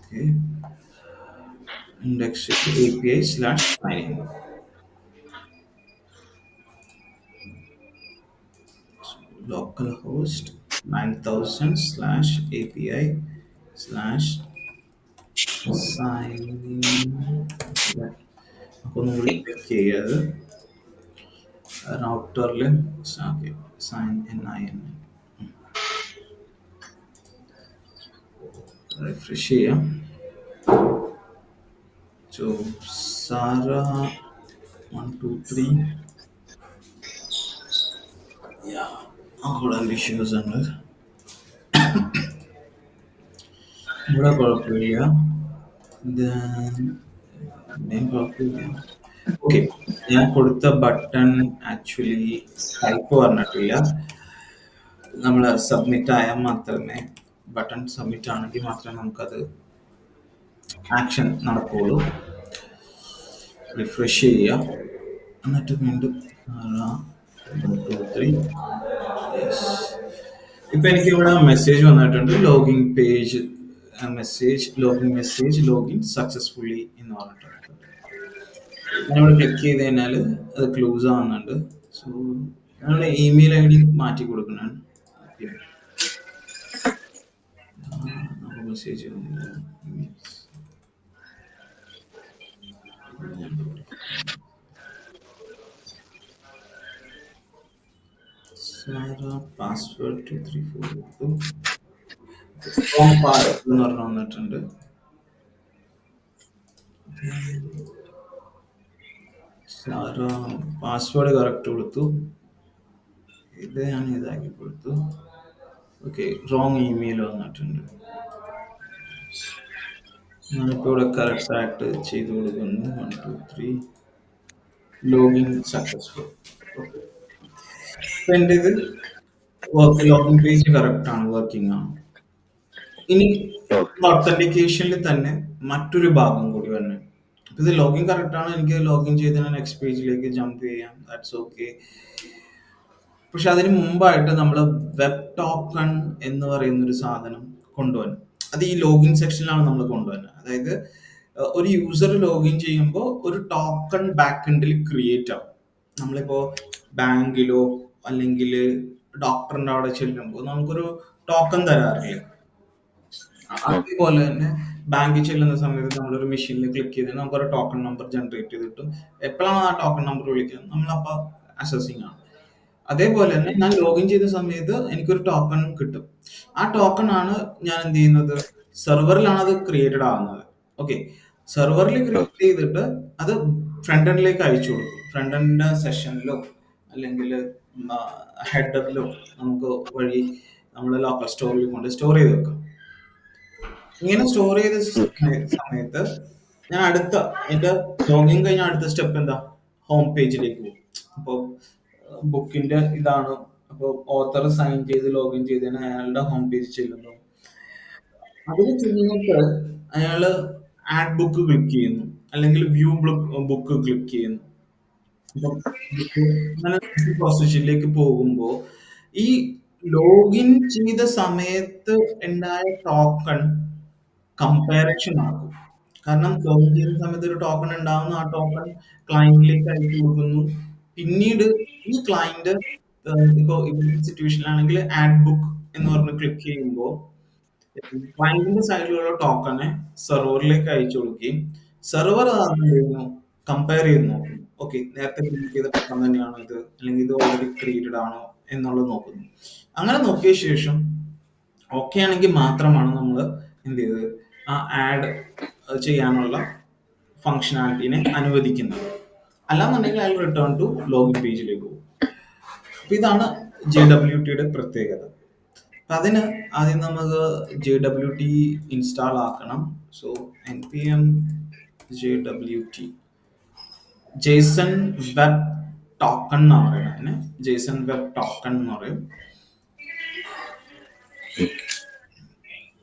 Okay. Index API/sign. Localhost 9000 slash API slash sign. അപ്പോൾ നമ്മൾ ക്ലിക്ക് ചെയ്യത് റൗട്ടറിൽ സൈൻ NIN റിഫ്രഷ് ചെയ്യാം. സോ സാര 1 2 3 അവിടെ ഇഷ്യൂസ് ഉണ്ട്. ഇവിടെ കുഴപ്പമില്ല. കുഴപ്പമില്ല. ഓക്കെ, ഞാൻ കൊടുത്ത ബട്ടൺ ആക്ച്വലി ടൈപ്പ് പറഞ്ഞിട്ടില്ല. നമ്മൾ സബ്മിറ്റ് ആയാൽ മാത്രമേ, ബട്ടൺ സബ്മിറ്റ് ആണെങ്കിൽ മാത്രമേ നമുക്കത് ആക്ഷൻ നടക്കുള്ളൂ. റിഫ്രഷ് ചെയ്യുക, എന്നിട്ട് വീണ്ടും ഇപ്പൊ എനിക്ക് ഇവിടെ മെസ്സേജ് വന്നിട്ടുണ്ട്. ലോഗിൻ പേജ് ലോഗിൻ സക്സസ്ഫുള്ളി എന്ന് പറഞ്ഞിട്ടുണ്ട്. ഞാനിവിടെ ക്ലിക്ക് ചെയ്ത് കഴിഞ്ഞാൽ അത് ക്ലോസ് ആവുന്നുണ്ട്. സോ ഞങ്ങളുടെ ഇമെയിൽ ID മാറ്റി കൊടുക്കണം. മെസ്സേജ് പാസ്വേഡ് 234 എന്ന് പറഞ്ഞു വന്നിട്ടുണ്ട്. പാസ്വേഡ് കറക്റ്റ് കൊടുത്തു. ഇത് ഞാൻ ഇതാക്കി കൊടുത്തു. ഓക്കെ, റോങ് ഇമെയിൽ വന്നിട്ടുണ്ട്. ഞാനിപ്പോൾ ഇവിടെ കറക്റ്റ് ആയിട്ട് ചെയ്ത് കൊടുക്കുന്നു. 1 2 3 ലോഗിൻ സക്സസ്ഫുൾ. എൻ്റെ ഇത് ലോഗിൻ പേജ് കറക്റ്റ് ആണ്, വർക്കിംഗ് ആണ്. ഇനി ഒത്തന്റിക്കേഷനിൽ തന്നെ മറ്റൊരു ഭാഗം കൂടി വരണം. ഇത് ലോഗിൻ കറക്റ്റ് ആണ്, എനിക്ക് ലോഗിൻ ചെയ്ത് നെക്സ്റ്റ് പേജിലേക്ക് ജമ്പ് ചെയ്യാം, ദാറ്റ്സ് ഓക്കെ. പക്ഷെ അതിന് മുമ്പായിട്ട് നമ്മൾ വെബ് ടോക്കൺ എന്ന് പറയുന്ന ഒരു സാധനം കൊണ്ടുവരണം. അത് ഈ ലോഗിൻ സെക്ഷനിലാണ് നമ്മൾ കൊണ്ടുവരുന്നത്. അതായത് ഒരു യൂസർ ലോഗിൻ ചെയ്യുമ്പോൾ ഒരു ടോക്കൺ ബാക്ക് എൻഡിൽ ക്രിയേറ്റ് ആവും. നമ്മളിപ്പോൾ ബാങ്കിലോ അല്ലെങ്കിൽ ഡോക്ടറിന്റെ അവിടെ ചെല്ലുമ്പോൾ നമുക്കൊരു ടോക്കൺ തരാറില്ല. അതേപോലെ തന്നെ ബാങ്കിൽ ചെല്ലുന്ന സമയത്ത് നമ്മളൊരു മെഷീനിൽ ക്ലിക്ക് ചെയ്തിട്ട് നമുക്കൊരു ടോക്കൺ നമ്പർ ജനറേറ്റ് ചെയ്തിട്ടും എപ്പോഴാണ് ആ ടോക്കൺ നമ്പർ വിളിക്കുന്നത് നമ്മളപ്പോൾ അസസിങ് ആണ്. അതേപോലെ തന്നെ ഞാൻ ലോഗിൻ ചെയ്ത സമയത്ത് എനിക്കൊരു ടോക്കൺ കിട്ടും. ആ ടോക്കൺ ആണ് ഞാൻ എന്ത് ചെയ്യുന്നത്, സെർവറിലാണ് അത് ക്രിയേറ്റഡ് ആവുന്നത്. ഓക്കെ, സെർവറിൽ ക്രിയേറ്റ് ചെയ്തിട്ട് അത് ഫ്രണ്ട് എൻഡിലേക്ക് അയച്ചു കൊടുക്കും. ഫ്രണ്ട് എൻഡിന്റെ സെഷനിലോ അല്ലെങ്കിൽ ഹെഡറിലോ നമുക്ക് വഴി നമ്മൾ ലോക്കൽ സ്റ്റോറിൽ കൊണ്ട് സ്റ്റോർ ചെയ്ത് വെക്കാം. ഇങ്ങനെ സ്റ്റോർ ചെയ്ത സമയത്ത് ഞാൻ എന്റെ ലോഗിൻ കഴിഞ്ഞ അടുത്ത സ്റ്റെപ്പ് എന്താ, ഹോം പേജിലേക്ക് പോകും. അപ്പോൾ ബുക്കിന്റെ ഇതാണ്. അപ്പോൾ ഓത്തർ സൈൻ ചെയ്ത് ലോഗിൻ ചെയ്തതിന് അയാളുടെ ഹോം പേജ് ചെല്ലുന്നു. അതിൽ ചെന്നിട്ട് അയാള് ആഡ് ബുക്ക് ക്ലിക്ക് ചെയ്യുന്നു, അല്ലെങ്കിൽ വ്യൂ ബുക്ക് ക്ലിക്ക് ചെയ്യുന്നു. പ്രോസസ്സിലേക്ക് പോകുമ്പോൾ ഈ ലോഗിൻ ചെയ്ത സമയത്ത് ഉണ്ടായ ടോക്കൺ കമ്പാരിഷൻ ആകും. കാരണം ലോഗിൻ ചെയ്യുന്ന സമയത്ത് ഒരു ടോക്കൺ ഉണ്ടാവുന്നു, ആ ടോക്കൺ ക്ലയന്റിലേക്ക് അയച്ചു കൊടുക്കുന്നു. പിന്നീട് ഈ ക്ലയന്റ് ഇപ്പോൾ സിറ്റുവേഷനിലാണെങ്കിൽ ആഡ് ബുക്ക് എന്ന് പറഞ്ഞ് ക്ലിക്ക് ചെയ്യുമ്പോൾ ക്ലയന്റിന്റെ സൈഡിലുള്ള ടോക്കണെ സെർവറിലേക്ക് അയച്ചു കൊടുക്കുകയും സെർവർ കമ്പയർ ചെയ്ത് നോക്കും. ഓക്കെ, നേരത്തെ ക്രിയേറ്റ് ചെയ്ത ടോക്കൺ തന്നെയാണോ ഇത്, അല്ലെങ്കിൽ ഇത് ഓൾറെഡി ക്രിയേറ്റഡ് ആണോ എന്നുള്ളത് നോക്കുന്നു. അങ്ങനെ നോക്കിയ ശേഷം ഓക്കെ ആണെങ്കിൽ മാത്രമാണ് നമ്മൾ എന്ത് ചെയ്തത്, ആ ആഡ് ചെയ്യാനുള്ള ഫങ്ഷനാലിറ്റീനെ അനുവദിക്കുന്നത്. അല്ലാന്നുണ്ടെങ്കിൽ അയാൾ റിട്ടേൺ ടു ലോഗിൻ പേജിലേക്ക് പോകും. അപ്പൊ ഇതാണ് JWT യുടെ പ്രത്യേകത. അപ്പൊ അതിന് ആദ്യം നമുക്ക് JWT ഇൻസ്റ്റാൾ ആക്കണം. So npm JWT Jason web token എന്ന് പറയുന്നത്. അതിന് ജേസൺ വെബ് ടോക്കൺ എന്ന് പറയും.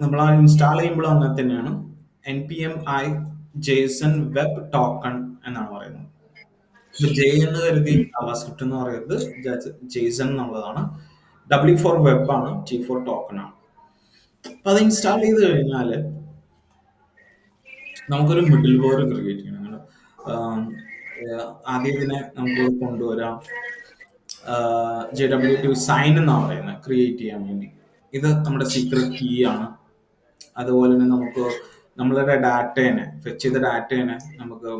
നമ്മൾ ആ ഇൻസ്റ്റാൾ ചെയ്യുമ്പോഴും അങ്ങനെ തന്നെയാണ്. npm ജേസൺ വെബ് ടോക്കൺ എന്നാണ് പറയുന്നത്. ഇപ്പൊ ജെ എന്ന് കരുതി ജാവാസ്ക്രിപ്റ്റ് എന്ന് പറയുന്നത് ജേസൺ എന്നുള്ളതാണ്. W ഫോർ വെബ് ആണ്, T ഫോർ ടോക്കൺ ആണ്. അപ്പൊ അത് ഇൻസ്റ്റാൾ ചെയ്ത് കഴിഞ്ഞാല് നമുക്കൊരു മിഡിൽ വെയർ ക്രിയേറ്റ് ചെയ്യണം. അങ്ങനെ, ആദ്യം ഇതിനെ നമുക്ക് കൊണ്ടുവരാം. JWT സൈൻ എന്നാണ് പറയുന്നത് ക്രിയേറ്റ് ചെയ്യാൻ വേണ്ടി. ഇത് നമ്മുടെ സീക്രട്ട് കീ ആണ്. അതുപോലെ തന്നെ നമുക്ക് നമ്മളുടെ ഡാറ്റേനെ ഫെച്ച് ചെയ്ത ഡാറ്റേനെ നമുക്ക്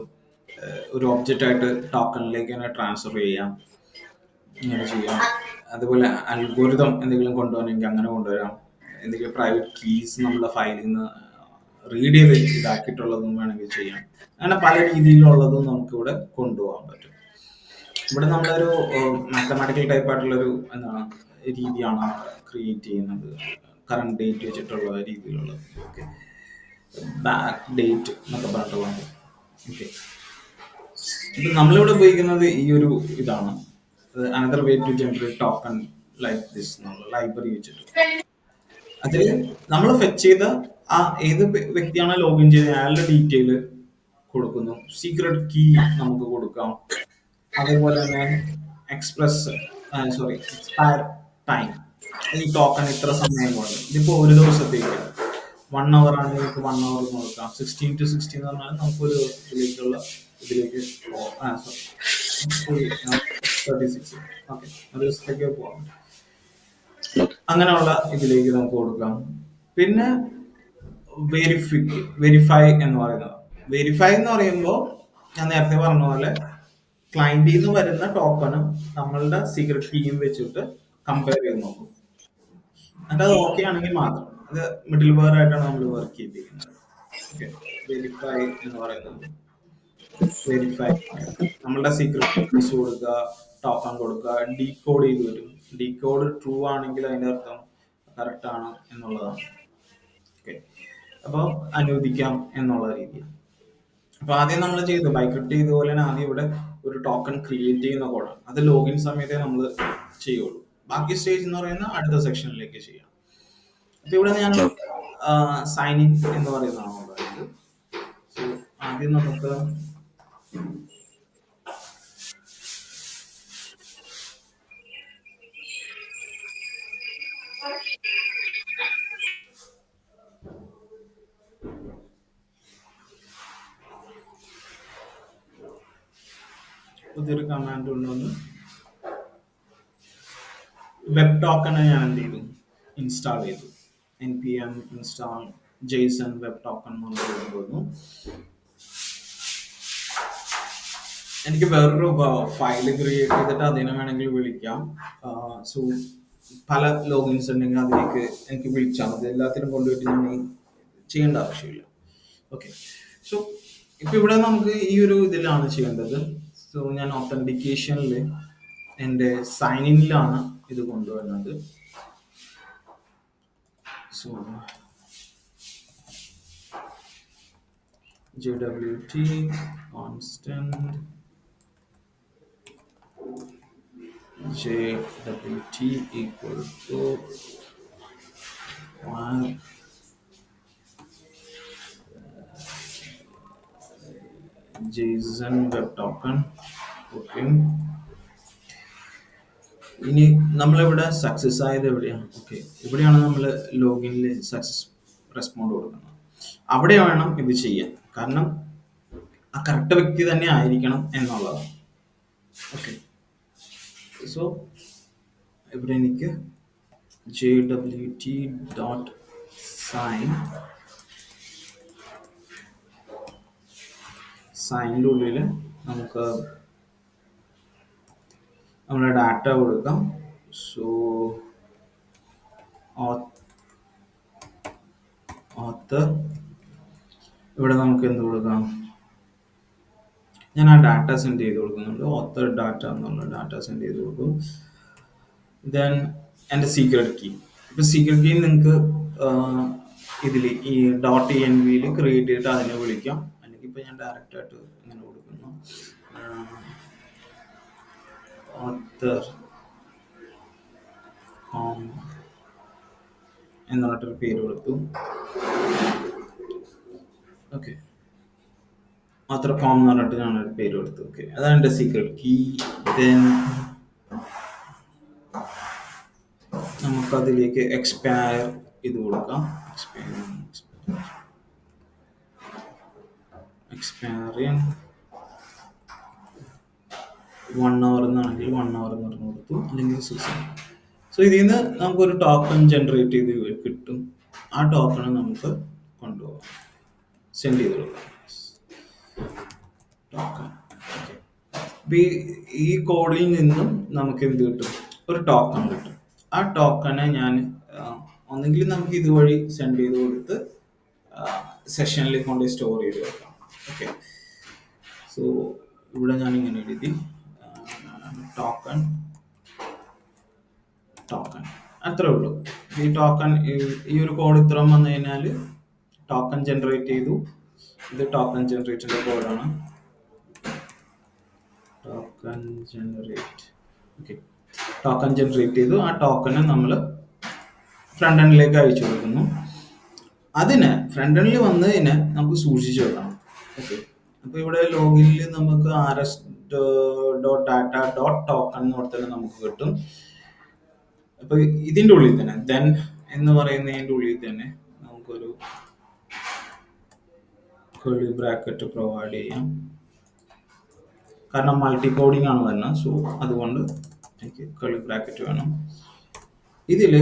ഒരു ഒബ്ജക്റ്റ് ആയിട്ട് ടോക്കണിലേക്ക് തന്നെ ട്രാൻസ്ഫർ ചെയ്യാം. ഇങ്ങനെ ചെയ്യാം. അതുപോലെ അൽഗോരിതം എന്തെങ്കിലും കൊണ്ടുവരണമെങ്കിൽ അങ്ങനെ കൊണ്ടുവരാം. എന്തെങ്കിലും പ്രൈവറ്റ് കീസ് നമ്മുടെ ഫയലിൽ നിന്ന് റീഡ് ചെയ്ത് ഇതാക്കിയിട്ടുള്ളതും വേണമെങ്കിൽ ചെയ്യാം. അങ്ങനെ പല രീതിയിലുള്ളതും നമുക്കിവിടെ കൊണ്ടുപോകാൻ പറ്റും. ഇവിടെ നമ്മളൊരു മാത്തമാറ്റിക്കൽ ടൈപ്പ് ആയിട്ടുള്ളൊരു എന്താണ് രീതിയാണ് ക്രിയേറ്റ് ചെയ്യുന്നത്. കറണ്ട് ഡേറ്റ് വെച്ചിട്ടുള്ള രീതിയിലുള്ളത്. ഓക്കെ, ബാക്ക് ഡേറ്റ് എന്നൊക്കെ പറഞ്ഞിട്ടുള്ളത്. ഓക്കെ, ഇപ്പൊ നമ്മളിവിടെ ഉപയോഗിക്കുന്നത് ഈ ഒരു ഇതാണ്. Another way to generate token like this എന്നുള്ള ലൈബ്രറി വെച്ചിട്ട്. അതിൽ നമ്മൾ ഫെച്ച് ചെയ്ത ആ ഏത് വ്യക്തിയാണോ ലോഗിൻ ചെയ്ത് അയാളുടെ ഡീറ്റെയിൽ കൊടുക്കുന്നു. സീക്രട്ട് കീ നമുക്ക് കൊടുക്കാം. അതേപോലെ തന്നെ എക്സ്പ്രസ് എക്സ്പയർ ടൈം. ഈ ടോക്കൺ ഇത്ര സമയം കൊണ്ട്, ഇതിപ്പോ ഒരു ദിവസത്തേക്ക് 1 hour ആണെങ്കിൽ നമുക്ക് 1 hour കൊടുക്കാം. 16 to 16 എന്ന് പറഞ്ഞാൽ നമുക്ക് ഒരു ദിവസത്തിലേക്കുള്ള ഇതിലേക്ക് പോകാം. 36, ഓക്കെ, ഒരു ദിവസത്തേക്ക് പോകാം. അങ്ങനെയുള്ള ഇതിലേക്ക് നമുക്ക് കൊടുക്കാം. പിന്നെ വെരിഫൈ എന്ന് പറയുന്നത്. വെരിഫൈ എന്ന് പറയുമ്പോൾ ഞാൻ നേരത്തെ പറഞ്ഞ പോലെ ക്ലയന്റിൽ നിന്ന് വരുന്ന ടോക്കണും നമ്മളുടെ സീക്രട്ട് കീയും വെച്ചിട്ട് കമ്പയർ ചെയ്ത് നോക്കും. എന്നിട്ട് അത് ഓക്കെ ആണെങ്കിൽ മാത്രം. അത് മിഡിൽ വെയർ ആയിട്ടാണ് നമ്മൾ വർക്ക് ചെയ്തിരിക്കുന്നത്. ഓക്കെ, വെരിഫൈ എന്ന് പറയുന്നത്. വെരിഫൈ നമ്മളുടെ സീക്രട്ട് കീസ് കൊടുക്കുക, ടോക്കൺ കൊടുക്കുക, ഡീകോഡ് ചെയ്ത് വരും. ഡീകോഡ് ട്രൂ ആണെങ്കിൽ അതിന്റെ അർത്ഥം കറക്റ്റ് ആണ് എന്നുള്ളതാണ്. ഓക്കെ, അപ്പോൾ അനുവദിക്കാം എന്നുള്ള രീതിയിൽ. അപ്പൊ ആദ്യം നമ്മൾ ചെയ്തു ബൈക്രിപ്റ്റ് ചെയ്തതുപോലെ തന്നെ ആദ്യം ഇവിടെ ഒരു ടോക്കൺ ക്രിയേറ്റ് ചെയ്യുന്ന കോഡാണ്. അത് ലോഗിൻ സമയത്തേ നമ്മൾ ചെയ്യുള്ളൂ. ബാക്കി സ്റ്റേജ് എന്ന് പറയുന്ന അടുത്ത സെക്ഷനിലേക്ക് ചെയ്യാം. അപ്പൊ ഇവിടെ ഞാൻ സൈൻ ഇൻ എന്ന് പറയുന്നതാണ് പറയുന്നത്. സോ ആദ്യം നമുക്ക് പുതിയൊരു കമാൻഡ് കൊണ്ടുവന്ന് വെബ് ടോക്കൺ ഞാൻ എന്ത് ചെയ്തു, ഇൻസ്റ്റാൾ ചെയ്തു. npm install json web token കൊണ്ടുവന്നു. എനിക്ക് വേറൊരു ഫയൽ ക്രിയേറ്റ് ചെയ്തിട്ട് അതിനെ വേണമെങ്കിൽ വിളിക്കാം. സോ പല ലോഗിൻസ് ഉണ്ടെങ്കിൽ അതിലേക്ക് എനിക്ക് വിളിച്ചാൽ മതി. എല്ലാത്തിനും കൊണ്ടുപോയിട്ട് ഞാൻ ചെയ്യേണ്ട ആവശ്യമില്ല. ഓക്കെ, സോ ഇപ്പൊ ഇവിടെ നമുക്ക് ഈ ഒരു ഇതിലാണ് ചെയ്യേണ്ടത്. സോ ഞാൻ ഒത്തന്റിക്കേഷനിൽ എൻ്റെ സൈൻ ഇനിലാണ് ഇത് കൊണ്ടുവരുന്നത്. So JWT constant JWT equal to 1 JSON web token. Okay, ഇനി നമ്മളിവിടെ സക്സസ് ആയത് എവിടെയാണ്? ഓക്കെ, ഇവിടെയാണ് നമ്മൾ ലോഗിനിൽ സക്സസ് റെസ്പോണ്ട് കൊടുക്കുന്നത്. അവിടെ വേണം ഇത് ചെയ്യാൻ. കാരണം ആ കറക്റ്റ് വ്യക്തി തന്നെ ആയിരിക്കണം എന്നുള്ളതാണ്. ഓക്കെ, സോ ഇവിടെ എനിക്ക് JWT dot സൈനിൻ്റെ ഉള്ളിൽ നമുക്ക് നമ്മുടെ ഡാറ്റ കൊടുക്കാം. സോ author ഇവിടെ നമുക്ക് എന്ത് കൊടുക്കാം? ഞാൻ ആ ഡാറ്റ സെൻഡ് ചെയ്ത് കൊടുക്കുന്നുണ്ട്. ഓത്തർ ഡാറ്റ എന്നുള്ള ഡാറ്റ സെൻഡ് ചെയ്ത് കൊടുക്കും. ദെൻ എൻ്റെ സീക്രട്ട് കീ. ഇപ്പൊ സീക്രട്ട് കീ നിങ്ങൾക്ക് ഇതിൽ ഈ ഡോട്ട് എൻ വിയിൽ ക്രിയേറ്റ് ചെയ്തിട്ട് അതിനെ വിളിക്കാം. അല്ലെങ്കിൽ ഇപ്പൊ ഞാൻ ഡയറക്റ്റ് ആയിട്ട് ഇങ്ങനെ കൊടുക്കുന്നു. ഓത്തർ എന്ന് പറഞ്ഞിട്ടൊരു പേര് കൊടുത്തു. ഓക്കെ, ഓത്തർ കോം എന്ന് പറഞ്ഞിട്ട് ഞാനൊരു പേര് കൊടുത്തു. ഓക്കെ, അതാണ് എൻ്റെ സീക്രട്ട് കീ. ദെൻ നമുക്കതിലേക്ക് എക്സ്പയർ ഇത് കൊടുക്കാം. എക്സ്പയർ 1 hour എന്നാണെങ്കിൽ 1 hour എന്ന് പറഞ്ഞു കൊടുത്തു, അല്ലെങ്കിൽ 6 hour. സോ ഇതിൽ നിന്ന് നമുക്കൊരു ടോക്കൺ ജനറേറ്റ് ചെയ്ത് കിട്ടും. ആ ടോക്കൺ നമുക്ക് കൊണ്ടുപോകാം, സെൻഡ് ചെയ്ത് കൊടുക്കാം. ടോക്കൺ. ഓക്കെ, ഈ കോഡിൽ നിന്നും നമുക്ക് എന്ത് കിട്ടും? ഒരു ടോക്കൺ കിട്ടും. ആ ടോക്കണെ ഞാൻ ഒന്നെങ്കിൽ നമുക്ക് ഇതുവഴി സെൻഡ് ചെയ്ത് കൊടുത്ത് സെഷനിൽ കൊണ്ട് സ്റ്റോർ ചെയ്ത് വെക്കാം. ഓക്കെ, സോ ഇവിടെ ഞാൻ ഇങ്ങനെ എഴുതി ടോക്കൺ ടോക്കൺ, അത്രേ ഉള്ളൂ. ഈ ടോക്കൺ, ഈ ഒരു കോഡ് ഇത്രയും വന്നു കഴിഞ്ഞാൽ ടോക്കൺ ജനറേറ്റ് ചെയ്തു. ഇത് ടോക്കൺ ജനറേറ്ററിന്റെ കോഡാണ്. Token generate. Okay, token generate ചെയ്തു. ആ ടോക്കനെ നമ്മൾ ഫ്രണ്ട് എൻഡിലേക്ക് അയച്ചു കൊടുക്കുന്നു. അതിന് ഫ്രണ്ട് എൻഡിൽ വന്നതിനെ നമുക്ക് സൂക്ഷിച്ചു വെക്കണം. ഓക്കെ, അപ്പൊ ഇവിടെ ലോഗിനിൽ നമുക്ക് rs.data.token എന്ന് കൊടുത്താൽ നമുക്ക് കിട്ടും. അപ്പൊ ഇതിന്റെ ഉള്ളിൽ തന്നെ ദെൻ എന്ന് പറയുന്നതിന്റെ ഉള്ളിൽ തന്നെ നമുക്കൊരു കർലി ബ്രാക്കറ്റ് പ്രൊവൈഡ് ചെയ്യാം. കാരണം മൾട്ടി കോഡിംഗ് ആണ് വരുന്നത്. സോ അതുകൊണ്ട് എനിക്ക് കർലി ബ്രാക്കറ്റ് വേണം. ഇതിൽ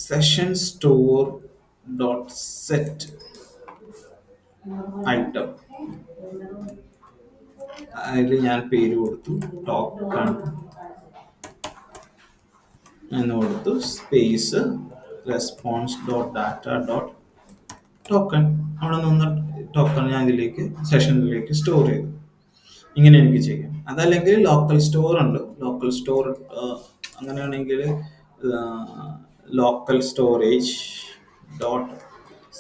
session store dot set item, അതിൽ ഞാൻ പേര് കൊടുത്തു ടോക്കൺ എന്ന് കൊടുത്തു. Space response dot data dot token. അവിടെ നിന്ന് ടോക്കൺ ഞാൻ ഇതിലേക്ക് സെഷനിലേക്ക് സ്റ്റോർ ചെയ്തു. ഇങ്ങനെ എനിക്ക് ചെയ്യാം. അതല്ലെങ്കിൽ ലോക്കൽ സ്റ്റോർ ഉണ്ട്. ലോക്കൽ സ്റ്റോർ അങ്ങനെയാണെങ്കിൽ local storage dot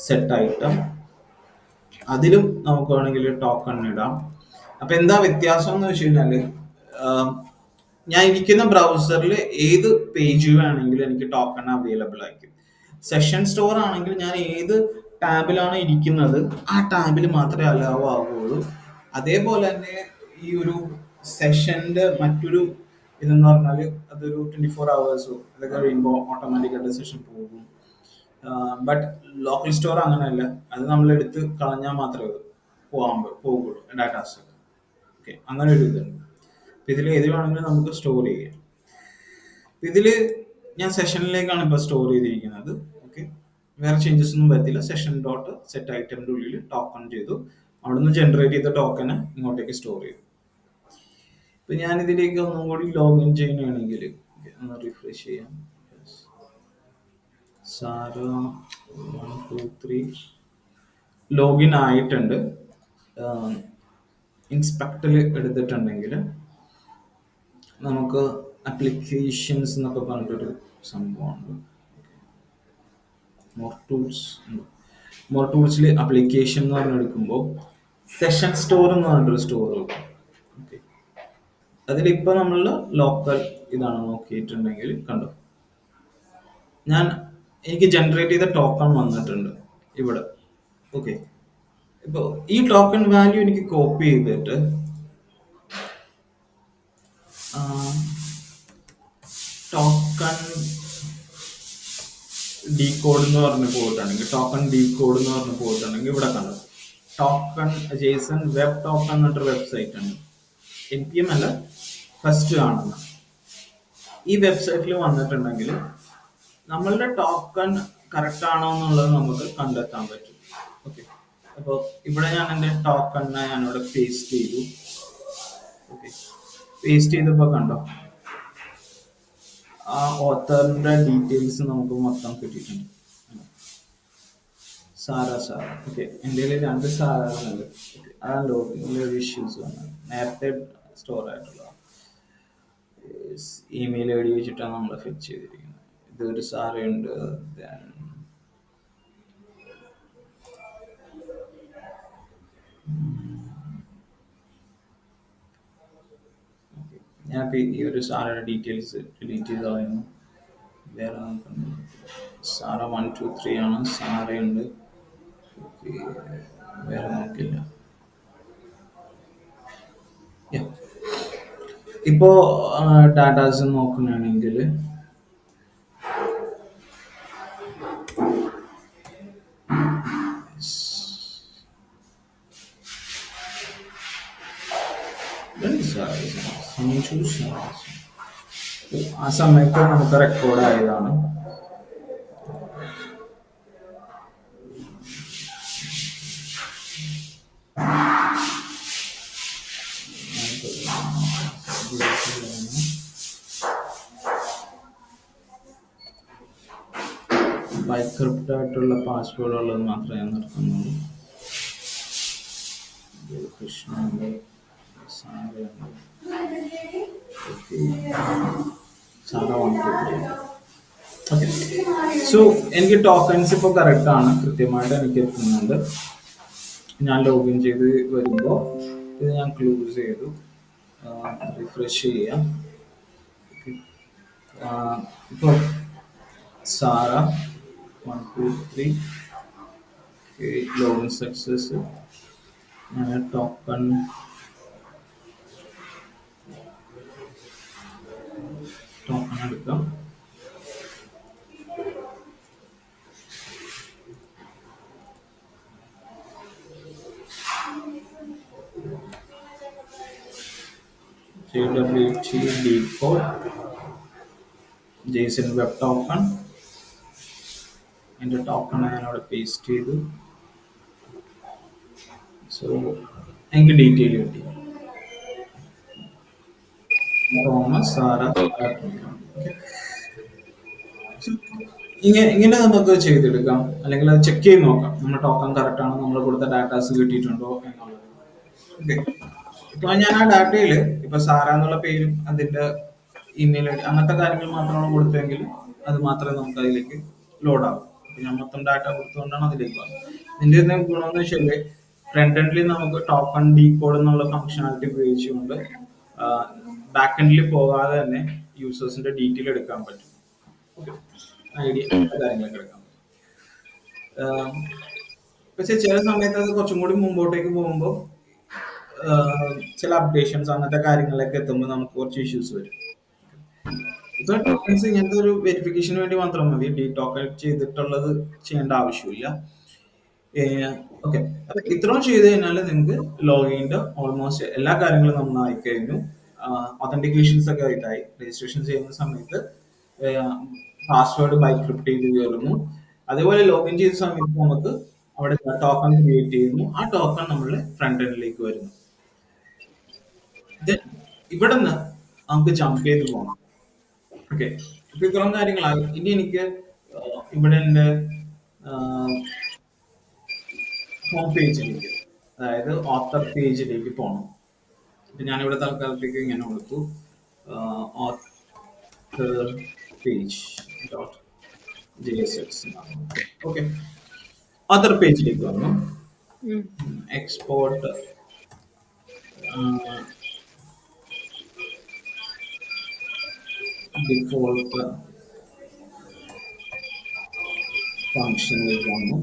set item, അതിലും നമുക്ക് വേണമെങ്കിൽ ടോക്കൺ ഇടാം. അപ്പൊ എന്താ വ്യത്യാസം എന്ന് വെച്ച് കഴിഞ്ഞാല്, ഞാൻ ഇരിക്കുന്ന ബ്രൗസറിൽ ഏത് പേജ് വേണമെങ്കിലും എനിക്ക് ടോക്കൺ അവൈലബിൾ ആയിരിക്കും. സെഷൻ സ്റ്റോർ ആണെങ്കിൽ ഞാൻ ഏത് ടാബിലാണ് ഇരിക്കുന്നത് ആ ടാബിൽ മാത്രമേ അലാവ് ആവുകയുള്ളൂ. അതേപോലെ തന്നെ ഈ ഒരു സെഷന്റെ മറ്റൊരു ഇതെന്ന് പറഞ്ഞാൽ അതൊരു 24 hours അത് കഴിയുമ്പോൾ ഓട്ടോമാറ്റിക്കായിട്ട് സെഷൻ പോകും. ബട്ട് ലോക്കൽ സ്റ്റോർ അങ്ങനെയല്ല, അത് നമ്മൾ എടുത്ത് കളഞ്ഞാൽ മാത്രമേ പോകുള്ളൂ ഡാറ്റാസ്. ഓക്കെ, അങ്ങനെ ഒരു ഇതുണ്ട്. ഇതിൽ ഏത് വേണമെങ്കിലും നമുക്ക് സ്റ്റോർ ചെയ്യാം. ഇതില് ഞാൻ സെഷനിലേക്കാണ് ഇപ്പൊ സ്റ്റോർ ചെയ്തിരിക്കുന്നത്. ഓക്കെ, വേറെ ചേഞ്ചസ് ഒന്നും വരത്തില്ല. സെഷൻ ഡോട്ട് സെറ്റ് ഐറ്റമിന്റെ ഉള്ളിൽ ടോക്കൺ ചെയ്തു. അവിടുന്ന് ജനറേറ്റ് ചെയ്ത ടോക്കനെ ഇങ്ങോട്ടേക്ക് സ്റ്റോർ ചെയ്തു. ഇപ്പൊ ഞാൻ ഇതിലേക്ക് ഒന്നും കൂടി ലോഗിൻ ചെയ്യുകയാണെങ്കിൽ ഒന്ന് റിഫ്രഷ് ചെയ്യാം. സാര 1 2 3 ലോഗിൻ ആയിട്ടുണ്ട്. ഇൻസ്പെക്ടറിൽ എടുത്തിട്ടുണ്ടെങ്കിൽ നമുക്ക് അപ്ലിക്കേഷൻസ് എന്നൊക്കെ പറഞ്ഞിട്ടൊരു സംഭവമുണ്ട്. മോർ ടൂൾസിൽ അപ്ലിക്കേഷൻ എന്ന് പറഞ്ഞെടുക്കുമ്പോൾ സെഷൻ സ്റ്റോർ എന്ന് പറഞ്ഞിട്ടൊരു സ്റ്റോർ കിട്ടും. ഓക്കെ, അതിലിപ്പോൾ നമ്മൾ ലോക്കൽ ഇതാണ് നോക്കിയിട്ടുണ്ടെങ്കിൽ കണ്ടോ, എനിക്ക് ജനറേറ്റ് ചെയ്ത ടോക്കൺ വന്നിട്ടുണ്ട് ഇവിടെ. ഓക്കെ, ഇപ്പോൾ ഈ ടോക്കൺ വാല്യൂ എനിക്ക് കോപ്പി ചെയ്തിട്ട് ടോക്കൺ ഡീകോഡ് എന്ന് പറഞ്ഞ് പോയിട്ടുണ്ടെങ്കിൽ ഇവിടെ കണ്ടു ടോക്കൺ ജേസൺ വെബ് ടോക്കൺ എന്നിട്ടൊരു വെബ്സൈറ്റ് ഉണ്ട്. NPM അല്ല, ഫസ്റ്റ് കാണുന്ന ഈ വെബ്സൈറ്റിൽ വന്നിട്ടുണ്ടെങ്കിൽ നമ്മളുടെ ടോക്കൺ കറക്റ്റ് ആണോ എന്നുള്ളത് നമുക്ക് കണ്ടെത്താൻ പറ്റും. ഓക്കെ, അപ്പോൾ ഇവിടെ ഞാൻ എൻ്റെ ടോക്കണിനെ ഞാനിവിടെ പേസ്റ്റ് ചെയ്തു. ഓക്കെ, പേസ്റ്റ് ചെയ്തപ്പോൾ കണ്ടോ ആ ഓത്തറിന്റെ ഡീറ്റെയിൽസ് നമുക്ക് മൊത്തം കിട്ടിയിട്ടുണ്ട്. സാര ഓക്കെ. എൻ്റെ കയ്യിൽ രണ്ട് സാധനങ്ങളുണ്ട്. അതാണ് ലോഗിങ്ങിലൊരു ഇഷ്യൂസ് വന്നത്. നേരത്തെ സ്റ്റോർ ആയിട്ടുള്ള ഇമെയിൽ ഐ ഡി വെച്ചിട്ടാണ് നമ്മൾ ഫിറ്റ് ചെയ്തിരിക്കുന്നത്. ഇതൊരു സാരയുണ്ട്. Then, okay. ഞാനിപ്പോൾ ഈ ഒരു സാറയുടെ ഡീറ്റെയിൽസ് ഡിലീറ്റ് ചെയ്ത് കളയുന്നു. വേറെ നോക്കുന്നു. സാറ 1 2 3 ആണ്. സാറയുണ്ട്. Okay. വേറെ നോക്കില്ല. Yeah. ഇപ്പോ ഡാറ്റാസ് നോക്കുകയാണെങ്കിൽ ആ സമയത്ത് നമുക്ക് റെക്കോർഡ് ആയതാണ്. ബൈക്രിപ്റ്റ് ആയിട്ടുള്ള പാസ്വേഡുള്ളത് മാത്രമേ ഞാൻ നടത്തുന്നുള്ളൂ. കൃഷ്ണുണ്ട്, സാരയുണ്ട്. സാറ 1 2 3. ഓക്കെ. സോ എനിക്ക് ടോക്കൺസ് ഇപ്പോൾ കറക്റ്റ് ആണ്, കൃത്യമായിട്ട് എനിക്ക് എത്തുന്നുണ്ട്. ഞാൻ ലോഗിൻ ചെയ്ത് വരുമ്പോൾ ഇത് ഞാൻ ക്ലോസ് ചെയ്തു, റിഫ്രഷ് ചെയ്യാം. ഇപ്പോൾ സാറ 1 2 3 ലോഗിൻ സക്സസ്. ഞാൻ ടോക്കൺ എടുക്കാം. JWT decode JSON web token. എൻ്റെ ടോക്കൺ ഞാൻ അവിടെ പേസ്റ്റ് ചെയ്തു. സോ എനിക്ക് ഡീറ്റെയിൽ കിട്ടി. Thomas Sara. ഇങ്ങനെ നമുക്ക് ചെയ്തെടുക്കാം, അല്ലെങ്കിൽ അത് ചെക്ക് ചെയ്ത് നോക്കാം നമ്മുടെ ടോക്കൺ കറക്റ്റ് ആണോ, നമ്മൾ കൊടുത്ത ഡാറ്റാസ് കിട്ടിയിട്ടുണ്ടോ എന്നുള്ളത്. ഓക്കെ. ഇപ്പൊ ഞാൻ ആ ഡാറ്റയിൽ ഇപ്പൊ സാറ എന്നുള്ള പേരും അതിന്റെ ഇമെയിൽ ഐ ഡി അങ്ങനത്തെ കാര്യങ്ങൾ മാത്രമാണ് കൊടുത്തതെങ്കിൽ അത് മാത്രമേ നമുക്ക് അതിലേക്ക് ലോഡ് ആകും. അപ്പൊ ഞാൻ മൊത്തം ഡാറ്റ കൊടുത്തുകൊണ്ടാണ് അതിലേക്ക് പോകുന്നത്. ഇതിന്റെ ഗുണമെന്ന് വെച്ചാൽ ഫ്രണ്ട് എൻഡിൽ നമുക്ക് ടോക്കൺ ഡീകോഡ് എന്നുള്ള ഫംഗ്ഷനാലിറ്റി ഉപയോഗിച്ചുകൊണ്ട് ബാക്ക് എൻഡിൽ പോകാതെ തന്നെ യൂസേഴ്സിന്റെ ഡീറ്റെയിൽ എടുക്കാൻ പറ്റും. ഐഡിയ കാര്യങ്ങളൊക്കെ എടുക്കാൻ പറ്റും. പക്ഷെ ചില സമയത്ത് അത് കുറച്ചും കൂടി മുമ്പോട്ടേക്ക് പോകുമ്പോൾ ചില അപ്ഡേഷൻസ് അങ്ങനത്തെ കാര്യങ്ങളിലൊക്കെ എത്തുമ്പോൾ നമുക്ക് കുറച്ച് ഇഷ്യൂസ് വരും. ഇപ്പൊ ടോക്കൺസ് ഇങ്ങനത്തെ ഒരു വെരിഫിക്കേഷന് വേണ്ടി മാത്രം മതി, ഡീടോക്കൺ ചെയ്തിട്ടുള്ളത് ചെയ്യേണ്ട ആവശ്യമില്ല. ഓക്കെ. അപ്പൊ ഇത്രയും ചെയ്ത് കഴിഞ്ഞാൽ നിങ്ങൾക്ക് ലോഗിന്റെ ഓൾമോസ്റ്റ് എല്ലാ കാര്യങ്ങളും നന്നായി കഴിഞ്ഞു. ഒതന്റിക്കേഷൻസ് ഒക്കെ ഇതായി. രജിസ്ട്രേഷൻ ചെയ്യുന്ന സമയത്ത് പാസ്വേഡ് ബൈക്രിപ്റ്റ് ചെയ്ത് കയറുന്നു. അതേപോലെ ലോഗിൻ ചെയ്ത സമയത്ത് നമുക്ക് അവിടെ ടോക്കൺ ക്രിയേറ്റ് ചെയ്യുന്നു. ആ ടോക്കൺ നമ്മൾ ഫ്രണ്ട് എൻഡിലേക്ക് വരുന്നു. ഇവിടെ നിന്ന് നമുക്ക് ജമ്പ് ചെയ്ത് പോകണം. ഓക്കെ. ഇപ്പൊ ഇത്രയും കാര്യങ്ങളായി. ഇനി എനിക്ക് ഇവിടെ എൻ്റെ ഹോം പേജിലേക്ക്, അതായത് ഓത്തർ പേജിലേക്ക് പോകണം. ഇപ്പൊ ഞാനിവിടെ തൽക്കാലത്തേക്ക് ഇങ്ങനെ കൊടുത്തു auth page dot JSX. Okay. Auth പേജിലേക്ക് വന്നു. എക്സ്പോർട്ട് ഡിഫോൾട്ട് ഫംഗ്ഷനിലേക്ക് വന്നു.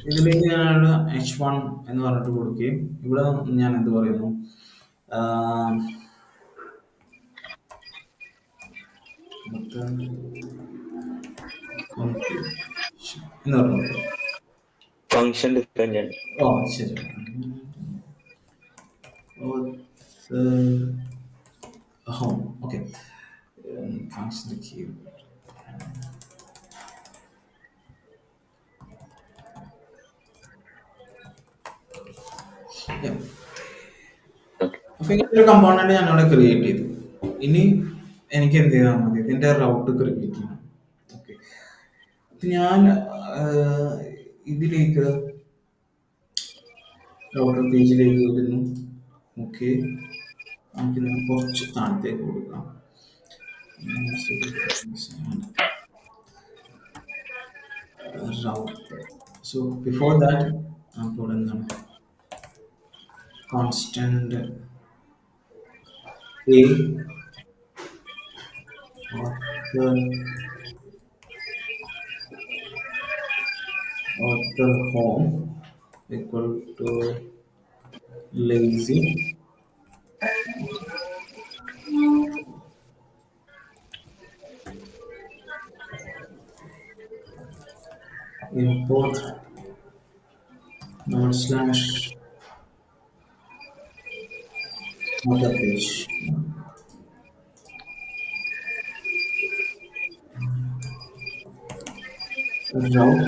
ഇതിലേക്ക് ഞാൻ H1 എന്ന് പറഞ്ഞിട്ട് കൊടുക്കുകയും ഇവിടെ ഞാൻ എന്ത് പറയുന്നു, എന്ന് പറഞ്ഞു. Function dependent. ഓ ശരി. ഹോം. ഓക്കെ. Function key. അപ്പൊ ഇങ്ങനത്തെ ഒരു കമ്പോണന്റ് ഞാൻ അവിടെ ക്രിയേറ്റ് ചെയ്തു. ഇനി എനിക്ക് എന്ത് ചെയ്താൽ മതി, ഇതിന്റെ റൗട്ട് ക്രിയേറ്റ് ചെയ്യണം. ഓക്കെ, ഞാൻ ആഹ്, ഇതിലേക്ക് റൗട്ടർ പേജിലേക്ക് വരുന്നു. ഓക്കെ, നമുക്കിതിനെ കുറച്ച് താഴത്തേക്ക് കൊടുക്കാം. റൗട്ടർ. സോ ബിഫോർ ദാറ്റ് നമുക്ക് ഇവിടെ എന്താണ് constant A author author home equal to lazy import node slash mother page. Route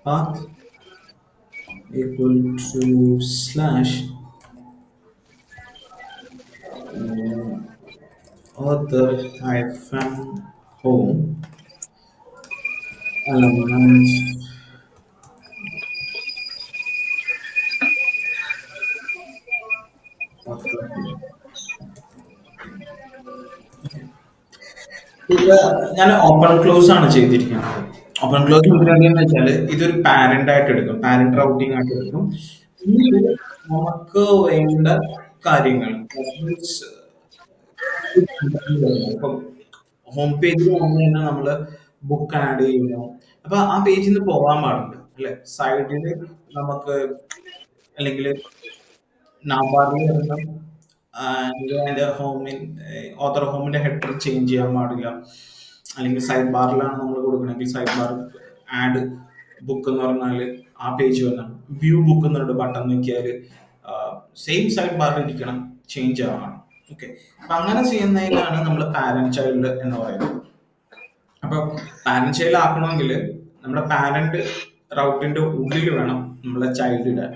path equal to slash author hyphen home element author home. ഇത് ഞാൻ ഓപ്പൺ ക്ലോസ് ആണ് ചെയ്തിരിക്കുന്നത്. ഓപ്പൺ ക്ലോസ് എന്തിനാന്ന് വെച്ചാൽ ഇതൊരു പാരന്റ് ആയിട്ട് എടുക്കും, പാരന്റ് റൗട്ടിംഗ് ആയിട്ട് എടുക്കും. പിന്നീട് നമുക്ക് വേണ്ട കാര്യങ്ങൾ, ഇപ്പം ഹോം പേജിൽ വന്നു കഴിഞ്ഞാൽ നമ്മള് ബുക്ക് ആഡ് ചെയ്യുന്നു. അപ്പൊ ആ പേജിൽ നിന്ന് പോകാൻ പാടില്ല അല്ലെ. സൈഡില് നമുക്ക് അല്ലെങ്കിൽ നാബാറിൽ വരുന്ന അതിന്റെ ഹോമിൻ ഓതർ ഹോമിന്റെ ഹെഡർ ചേഞ്ച് ചെയ്യാൻ പാടില്ല. അല്ലെങ്കിൽ സൈഡ് ബാറിലാണ് നമ്മൾ കൊടുക്കണമെങ്കിൽ സൈഡ് ബാർ ആഡ് ബുക്ക് എന്ന് പറഞ്ഞാൽ ആ പേജ് വരണം. വ്യൂ ബുക്ക് എന്നൊരു ബട്ടൺ നോക്കിയാൽ സെയിം സൈഡ് ബാറിൽ ഇരിക്കണം, ചേഞ്ച് ആവണം. ഓക്കെ, അപ്പൊ അങ്ങനെ ചെയ്യുന്നതിനാണ് നമ്മൾ പാരന്റ് ചൈൽഡ് എന്ന് പറയുന്നത്. അപ്പൊ പാരന്റ് ചൈൽഡ് ആക്കണമെങ്കിൽ നമ്മുടെ പാരന്റ് റൗട്ടിന്റെ ഉള്ളിൽ വേണം നമ്മളെ ചൈൽഡ് ഇടാൻ.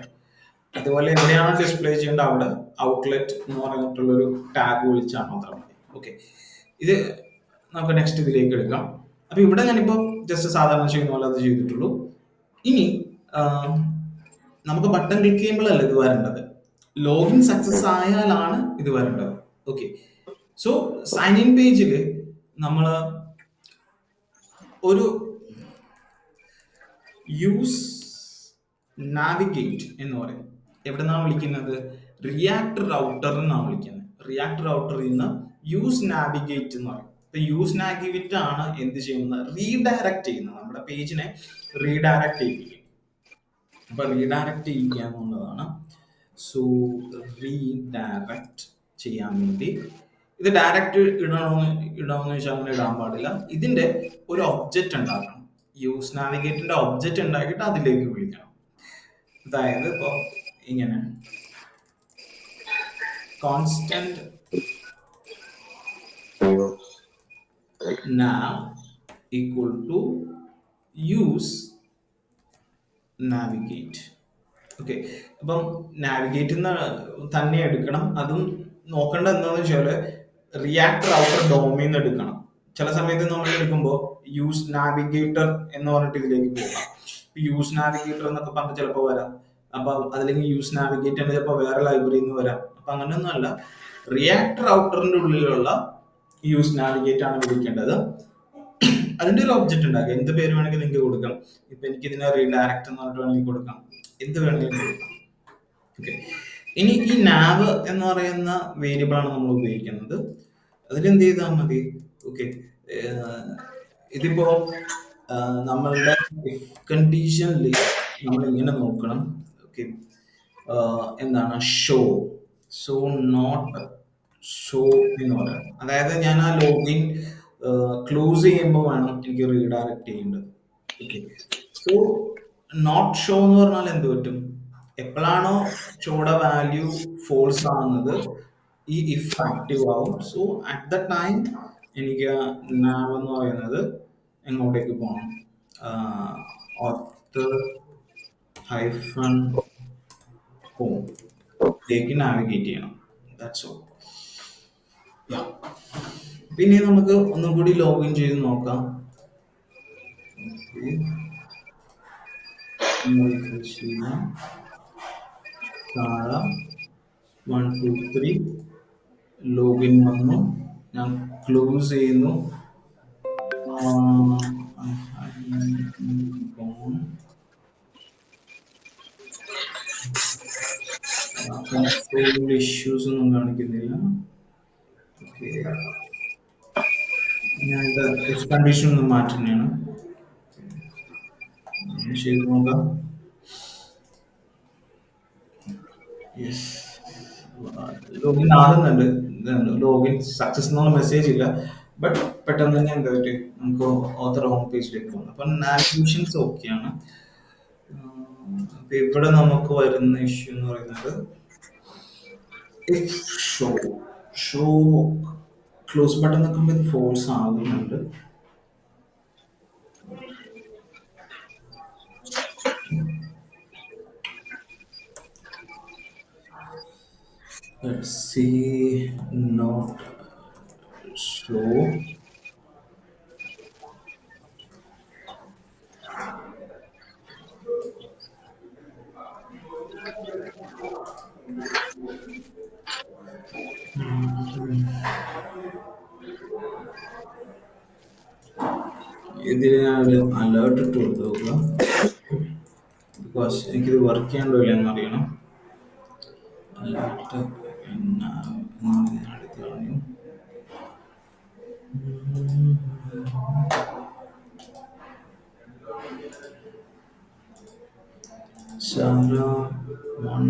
അതുപോലെ എവിടെയാണ് ഡിസ്പ്ലേ ചെയ്യേണ്ടത് അവിടെ ഔട്ട്ലെറ്റ് എന്ന് പറഞ്ഞിട്ടുള്ളൊരു ടാഗ് വിളിച്ചാൽ മാത്രം മതി. ഓക്കെ, ഇത് നമുക്ക് നെക്സ്റ്റ് ഇതിലേക്ക് എടുക്കാം. അപ്പൊ ഇവിടെ ഞാനിപ്പോ ജസ്റ്റ് സാധാരണ ചെയ്യുന്ന പോലെ അത് ചെയ്തിട്ടുള്ളൂ. ഇനി നമുക്ക് ബട്ടൺ ക്ലിക്ക് ചെയ്യുമ്പോഴല്ല ഇത് വരേണ്ടത്, ലോഗിൻ സക്സസ് ആയാലാണ് ഇത് വരേണ്ടത്. ഓക്കെ, സോ സൈൻ ഇൻ പേജിൽ നമ്മൾ ഒരു യൂസ് നാവിഗേറ്റ് എന്ന് പറയും. എവിടെ നിന്നാണ് വിളിക്കുന്നത്? റിയാക്ട് റൗട്ടർ എന്നാണ് വിളിക്കുന്നത്. റിയാക്ട് റൗട്ടറിൽ നിന്ന് യൂസ് നാവിഗേറ്റ് എന്ന് പറയും. ഇപ്പൊ യൂസ് നാവിഗേറ്റ് ആണ് എന്ത് ചെയ്യുന്നത്? റീഡയറക്ട് ചെയ്യുന്നത്, നമ്മുടെ പേജിനെ റീഡയറക്ട് ചെയ്യിപ്പിക്കും. അപ്പൊ റീഡയറക്ട് ചെയ്യുക എന്നുള്ളതാണ്. സോ റീഡയറക്ട് ചെയ്യാൻ വേണ്ടി ഇത് ഡയറക്റ്റ് ഇടണമെന്ന് വെച്ചാൽ അങ്ങനെ ഇടാൻ പാടില്ല. ഇതിന്റെ ഒരു ഒബ്ജക്റ്റ് ഉണ്ടാക്കണം. യൂസ് നാവിഗേറ്റിന്റെ ഒബ്ജക്റ്റ് ഉണ്ടാക്കിയിട്ട് അതിലേക്ക് വിളിക്കണം. അതായത് ഇപ്പൊ ഇങ്ങനെ constant nav equal to use navigate. Okay, അപ്പം നാവിഗേറ്റ് തന്നെ എടുക്കണം. അതും നോക്കേണ്ടത് എന്താണെന്ന് വെച്ചാല് റിയാക്ട് റൗട്ടർ ഡൊമൈൻ എടുക്കണം. ചില സമയത്ത് നമ്മൾ എടുക്കുമ്പോൾ യൂസ് നാവിഗേറ്റർ എന്ന് പറഞ്ഞിട്ട് ഇതിലേക്ക് പോകാം. യൂസ് നാവിഗേറ്റർ എന്നൊക്കെ പറഞ്ഞ് ചിലപ്പോൾ വരാം. അപ്പൊ അതിലേക്ക് യൂസ് നാവിഗേറ്റ് തന്നെ ചിലപ്പോൾ വേറെ ലൈബ്രറിയിൽ നിന്ന് വരാം. അപ്പൊ അങ്ങനെയൊന്നും അല്ല, റിയാക്ട് റൗട്ടറിന്റെ ഉള്ളിലുള്ള യൂസ് നാവിഗേറ്റ് ആണ് വിളിക്കേണ്ടത്. അതിന്റെ ഒരു ഒബ്ജക്റ്റ് ഉണ്ടാക്കുക. എന്ത് പേര് വേണമെങ്കിൽ നിങ്ങൾക്ക് കൊടുക്കാം. ഇപ്പൊ എനിക്ക് ഇതിനെ റീഡയറക്ട് എന്ന് പറഞ്ഞിട്ട് വേണമെങ്കിൽ കൊടുക്കാം, എന്ത് വേണമെങ്കിലും കൊടുക്കാം. ഓക്കെ, ഇനി ഈ നാവ് എന്ന് പറയുന്ന വേരിയബിൾ ആണ് നമ്മൾ ഉപയോഗിക്കുന്നത്. അതിലെന്ത് ചെയ്താൽ മതി? ഓക്കെ, ഇതിപ്പോ നമ്മളുടെ കണ്ടീഷനിൽ നമ്മൾ ഇങ്ങനെ നോക്കണം. ഓക്കെ, എന്താണ് ഷോ, സോ നോട്ട് ഷോ എന്ന് പറയാം. അതായത് ഞാൻ ആ ലോഗിൻ ക്ലോസ് ചെയ്യുമ്പോൾ വേണം എനിക്ക് റീഡയറക്ട് ചെയ്യേണ്ടത്. ഓക്കെ, സോ നോട്ട് ഷോ എന്ന് പറഞ്ഞാൽ എന്ത് പറ്റും? എപ്പോഴാണോ ഷോയുടെ വാല്യൂ ഫോൾസ് ആവുന്നത് ഈ ഇഫ് ആക്റ്റീവ് ആവും. സോ അറ്റ് ദ ടൈം എനിക്ക് നാവ് എന്ന് പറയുന്നത് എങ്ങോട്ടേക്ക് പോകണം? ഓത്തർ ഹൈഫൺ ഹോം ലേക്ക് നാവിഗേറ്റ് ചെയ്യണം. That's all. യാ. പിന്നെ നമുക്ക് ഒന്നും കൂടി ലോഗിൻ ചെയ്ത് നോക്കാം. ഓക്കെ, റിഫ്രഷ് ചെയ്യാം. സാറ 1 2 3 ലോഗിൻ വന്നു. ഞാൻ ക്ലോസ് ചെയ്യുന്നു. കൺസോൾ ഇഷ്യൂസ് ഒന്നും കാണിക്കുന്നില്ല. ഓക്കെ, ഞാൻ ഇത് കണ്ടീഷൻ ഒന്ന് മാറ്റുന്നതാണ്. ചെയ്ത് നോക്കാം. യെസ്, ലോഗിൻ ആകുന്നുണ്ട്. ലോഗിൻ സക്സസ് എന്നുള്ള മെസ്സേജ് ഇല്ല, ബട്ട് പെട്ടെന്ന് തന്നെ എന്താ പറ്റുക, നമുക്ക് ഓത്തർ ഹോം പേജിലേക്ക് പോകുന്നു. അപ്പം നാവിഗേഷൻസ് ഓക്കെയാണ്. അപ്പൊ ഇവിടെ നമുക്ക് വരുന്ന ഇഷ്യൂ എന്ന് പറയുന്നത് ഷോ ഷോ ക്ലോസ് ബട്ടൺ നിൽക്കുമ്പോൾ ഇത് ഫോഴ്സ് ആകുന്നുണ്ട്. Let's see, not show. ഇതിൽ ഞാൻ ഒരു അലേർട്ട് ഇട്ട് കൊടുത്ത് നോക്കുക. ബിക്കോസ് എനിക്കിത് വർക്ക് ചെയ്യാണ്ടോ ഇല്ല എന്നറിയണം. അലേർട്ട് ഞാൻ എടുത്ത് കളഞ്ഞു. സാറ 1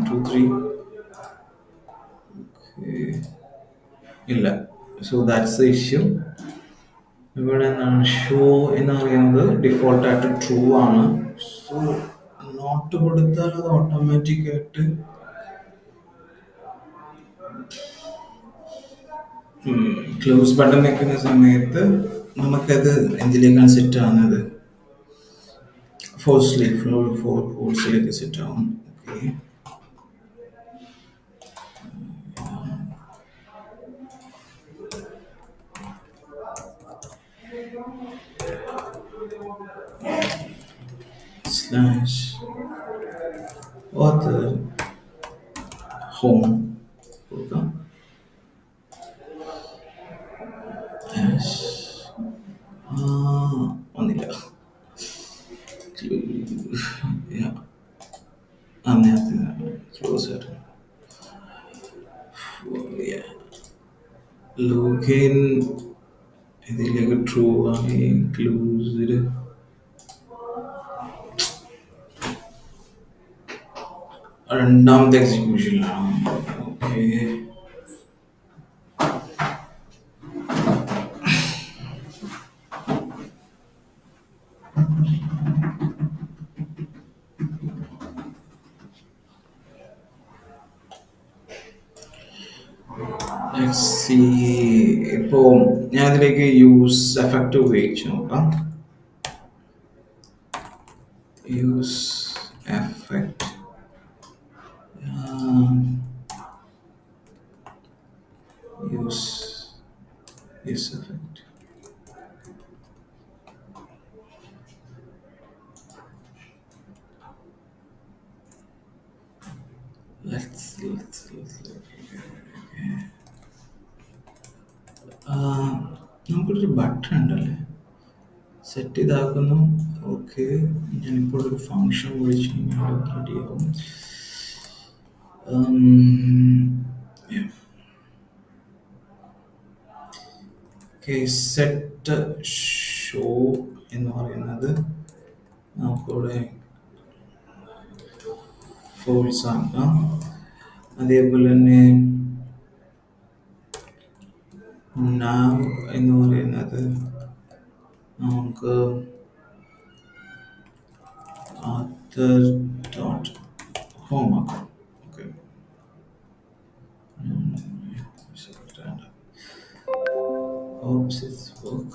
2 3 ഇല്ല. So that's the issue. ഇവിടെ എന്താണ് ഷോ എന്ന് പറയുന്നത് ഡിഫോൾട്ട് ആയിട്ട് ട്രൂ ആണ്. സോ നോട്ട് കൊടുത്താൽ അത് ഓട്ടോമാറ്റിക് ആയിട്ട് ക്ലോസ് ബട്ടൺ വെക്കുന്ന സമയത്ത് നമുക്കത് എന്തിലേക്കാണ് സെറ്റ് ആവുന്നത്, ഫോഴ്സിലേക്ക് സെറ്റ് ആവും. ഓക്കെ, സ്ലാഷ് ഓത്തർ ഹോം കൊടുക്കാം. ഒന്നില്ല. ക്ലോസ് ലോഗിൻ ഇതിലേക്ക് ട്രൂ ആയി. ക്ലോസ്ഡ് രണ്ടാമത്തെ എക്സിക്യൂഷനിലാണ്. ഓക്കെ, ഇപ്പോ ഞാൻ ഇതിലേക്ക് യൂസ് എഫക്റ്റ് ഉപയോഗിച്ച് നോക്കാം. Use effect use use effect നമുക്കൊരു ബട്ടൺ ഉണ്ടല്ലേ, സെറ്റ് ചെയ്താക്കുന്നു. ഓക്കെ, ഞാനിപ്പോൾ ഒരു ഫങ്ഷൻ വിളിച്ച് കഴിഞ്ഞാൽ റെഡിയാവും. സെറ്റ് ഷോ എന്ന് പറയുന്നത് നമുക്കിവിടെ ഫോൾസ് ആക്കാം. അതേപോലെ തന്നെ now എന്ന് പറയുന്നത് നമുക്ക് author dot home ആക്കാം. Okay, hopes it's work.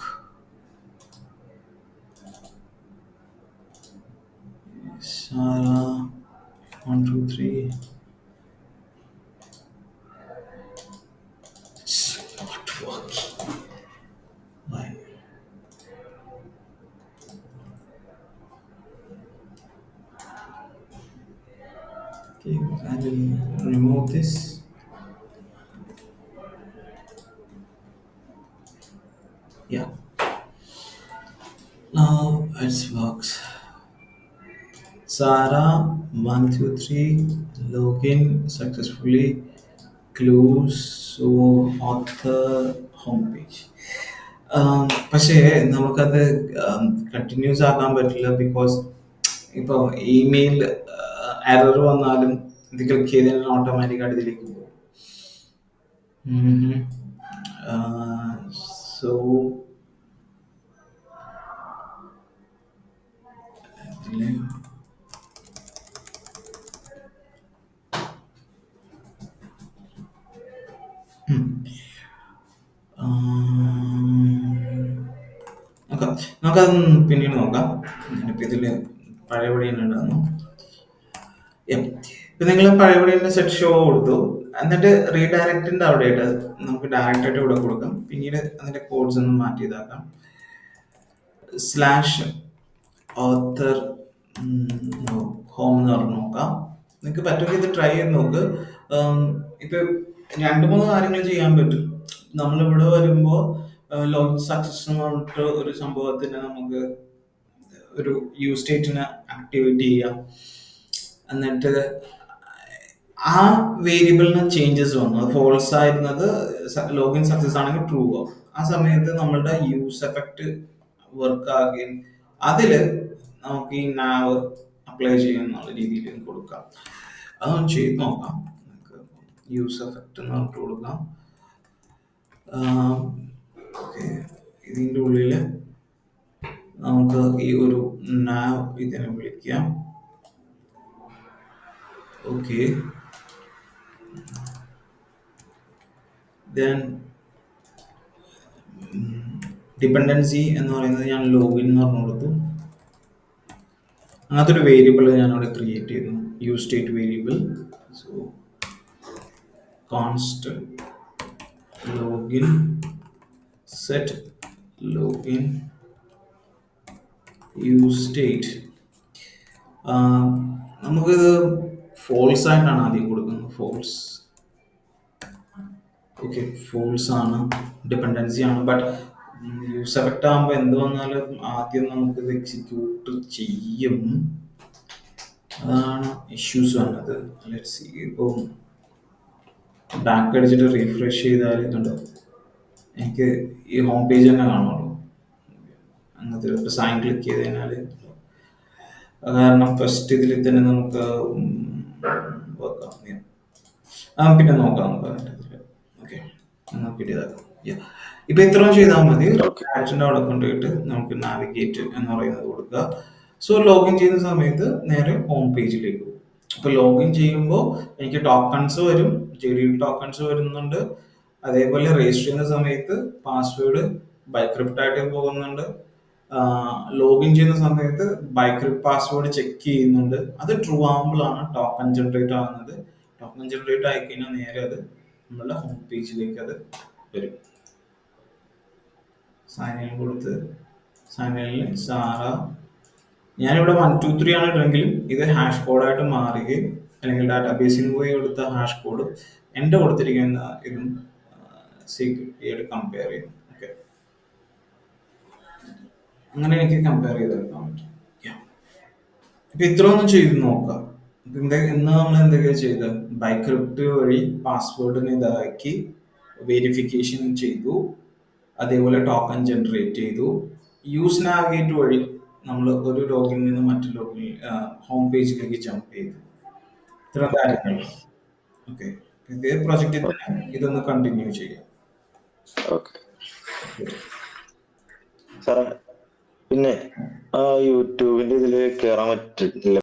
Sarah 1 2 3 Why? Okay, I will remove this. Yeah, now it works. Sarah 123 login successfully. Clues so author homepage. പക്ഷേ നമുക്കത് കണ്ടിന്യൂസ് ആക്കാൻ പറ്റില്ല ബിക്കോസ് ഇപ്പോൾ ഇമെയിൽ എറർ വന്നാലും ഇത് ക്ലിക്ക് ചെയ്ത് കഴിഞ്ഞാൽ ഓട്ടോമാറ്റിക്കായിട്ട് ഇതിലേക്ക് പോകും. സോ നോക്കാം, നമുക്കത് പിന്നീട് നോക്കാം. ഞാനിപ്പോൾ ഇതിൽ പഴയപടി ഉണ്ടായിരുന്നു. ഇപ്പം നിങ്ങൾ പഴയപടി സെറ്റ് ഷോ കൊടുത്തു, എന്നിട്ട് റീഡയറക്റ്റിൻ്റെ അവിടെയായിട്ട് നമുക്ക് ഡയറക്റ്റായിട്ട് ഇവിടെ കൊടുക്കാം. പിന്നീട് അതിൻ്റെ കോഡ്സ് ഒന്ന് മാറ്റി ഇതാക്കാം. സ്ലാഷ് ഓത്തർ ഹോം എന്ന് പറഞ്ഞ് നോക്കാം. നിങ്ങൾക്ക് പറ്റുമെങ്കിൽ ഇത് ട്രൈ ചെയ്ത് നോക്ക്. ഇപ്പം 2-3 കാര്യങ്ങൾ ചെയ്യാൻ പറ്റും. നമ്മളിവിടെ വരുമ്പോൾ ലോഗിൻ സക്സസ് എന്ന് പറഞ്ഞിട്ട് ഒരു സംഭവത്തിന് നമുക്ക് ഒരു യൂസ് സ്റ്റേറ്റിനെ ആക്ടിവേറ്റ് ചെയ്യാം. എന്നിട്ട് ആ വേരിയബിളിന് ചേഞ്ചസ് വന്നു. അത് ഫോൾസ് ആയിരുന്നത് ലോഗിൻ സക്സസ് ആണെങ്കിൽ ട്രൂ ആവും. ആ സമയത്ത് നമ്മളുടെ യൂസ് എഫക്റ്റ് വർക്ക് ആകുകയും അതിൽ നമുക്ക് ഈ നാവ് അപ്ലൈ ചെയ്യുന്നുള്ള രീതിയിൽ കൊടുക്കാം. അതൊന്ന് ചെയ്ത് നോക്കാം. നമുക്ക് യൂസ് എഫക്റ്റ് എന്ന് പറഞ്ഞിട്ട് കൊടുക്കാം. ഓക്കെ, ഇതിൻ്റെ ഉള്ളിൽ നമുക്ക് ഈ ഒരു നാവ് ഇതിനെ വിളിക്കാം. ഓക്കെ, ദെൻ ഡിപ്പെൻഡൻസി എന്ന് പറയുന്നത് ഞാൻ ലോഗിൻ എന്ന് പറഞ്ഞു കൊടുത്തു. അങ്ങനത്തെ ഒരു വേരിയബിൾ ഞാനവിടെ ക്രിയേറ്റ് ചെയ്യുന്നു, use state variable. So constant login set login use state. നമുക്കിത് ഫോൾസ് ആയിട്ടാണ് ആദ്യം കൊടുക്കുന്നത്. ഫോൾസ്, ഓക്കെ, ഫോൾസ് ആണ്, ഡിപ്പെൻഡൻസി ആണ്. ബട്ട് യൂസ് എഫക്റ്റ് ആകുമ്പോൾ എന്ത് വന്നാലും ആദ്യം നമുക്കിത് എക്സിക്യൂട്ട് ചെയ്യും. അതാണ് ഇഷ്യൂസ് വന്നത്. ലെറ്റ്സ് സീ, ഇപ്പോൾ ബാക്ക് അടിച്ചിട്ട് റീഫ്രഷ് ചെയ്താൽ കണ്ടോ, എനിക്ക് ഈ ഹോം പേജ് തന്നെ കാണുള്ളൂ. അങ്ങനത്തെ ഇപ്പോൾ സൈൻ ക്ലിക്ക് ചെയ്ത് കഴിഞ്ഞാൽ, കാരണം ഫസ്റ്റ് ഇതിൽ തന്നെ നമുക്ക് പിന്നെ നോക്കാം. ഓക്കെ, കിട്ടിയതാക്കാം. ഇപ്പൊ ഇത്രയും ചെയ്താൽ മതി. ആക്ഷൻ്റെ അവിടെ കൊണ്ടുപോയിട്ട് നമുക്ക് നാവിഗേറ്റ് എന്ന് പറയുന്നത് കൊടുക്കുക. സോ ലോഗിൻ ചെയ്യുന്ന സമയത്ത് നേരെ ഹോം പേജിലേക്ക് പോകും. അപ്പോൾ ലോഗിൻ ചെയ്യുമ്പോൾ എനിക്ക് ടോക്കൺസ് വരും, JD ടോക്കൺസ് വരുന്നുണ്ട്. അതേപോലെ രജിസ്റ്റർ ചെയ്യുന്ന സമയത്ത് പാസ്വേഡ് ബൈക്രിപ്റ്റ് ആയിട്ട് പോകുന്നുണ്ട്. ലോഗിൻ ചെയ്യുന്ന സമയത്ത് ബൈക്രിപ്റ്റ് പാസ്വേഡ് ചെക്ക് ചെയ്യുന്നുണ്ട്. അത് ട്രൂ ആകുമ്പോഴാണ് ടോക്കൺ ജനറേറ്റ് ആകുന്നത്. ടോക്കൺ ജനറേറ്റ് ആയിക്കഴിഞ്ഞാൽ നേരെ അത് നമ്മളുടെ ഹോം പേജിലേക്ക് അത് വരും. സൈനിൽ കൊടുത്ത് സൈനിൽ സാറ, ഞാനിവിടെ 123 ആണ് ഇട്ടെങ്കിലും ഇത് ഹാഷ് കോഡായിട്ട് മാറുകയും, അല്ലെങ്കിൽ ഡാറ്റാബേസിന് പോയി കൊടുത്ത ഹാഷ് കോഡ് എൻ്റെ കൊടുത്തിരിക്കുന്ന ഇതും സീക്രട്ട് കമ്പയർ ചെയ്യും. ഓക്കെ, അങ്ങനെ എനിക്ക് കമ്പയർ ചെയ്തെടുക്കാൻ പറ്റും. ഇപ്പൊ ഇത്രയൊന്നും ചെയ്ത് നോക്കാം. ഇന്ന് നമ്മൾ എന്തൊക്കെയാ ചെയ്തത്? ബൈക്രിപ്റ്റ് വഴി പാസ്വേഡിന് ഇതാക്കി വെരിഫിക്കേഷൻ ചെയ്തു. അതേപോലെ ടോക്കൺ ജനറേറ്റ് ചെയ്തു. യൂസ് നാവിഗേറ്റ് വഴി നമ്മൾ ഒരു ലോഗിൽ നിന്ന് മറ്റു ലോഗിൽ ഹോം പേജിലേക്ക് ജമ്പ് ചെയ്തു. ഇത്ര കാര്യങ്ങൾ. ഓക്കെ, ഇതേ പ്രൊജക്റ്റിൽ തന്നെ ഇതൊന്ന് കണ്ടിന്യൂ ചെയ്യാം. സാറേ, പിന്നെ യൂട്യൂബിന്റെ ഇതില് കേറാൻ പറ്റില്ല.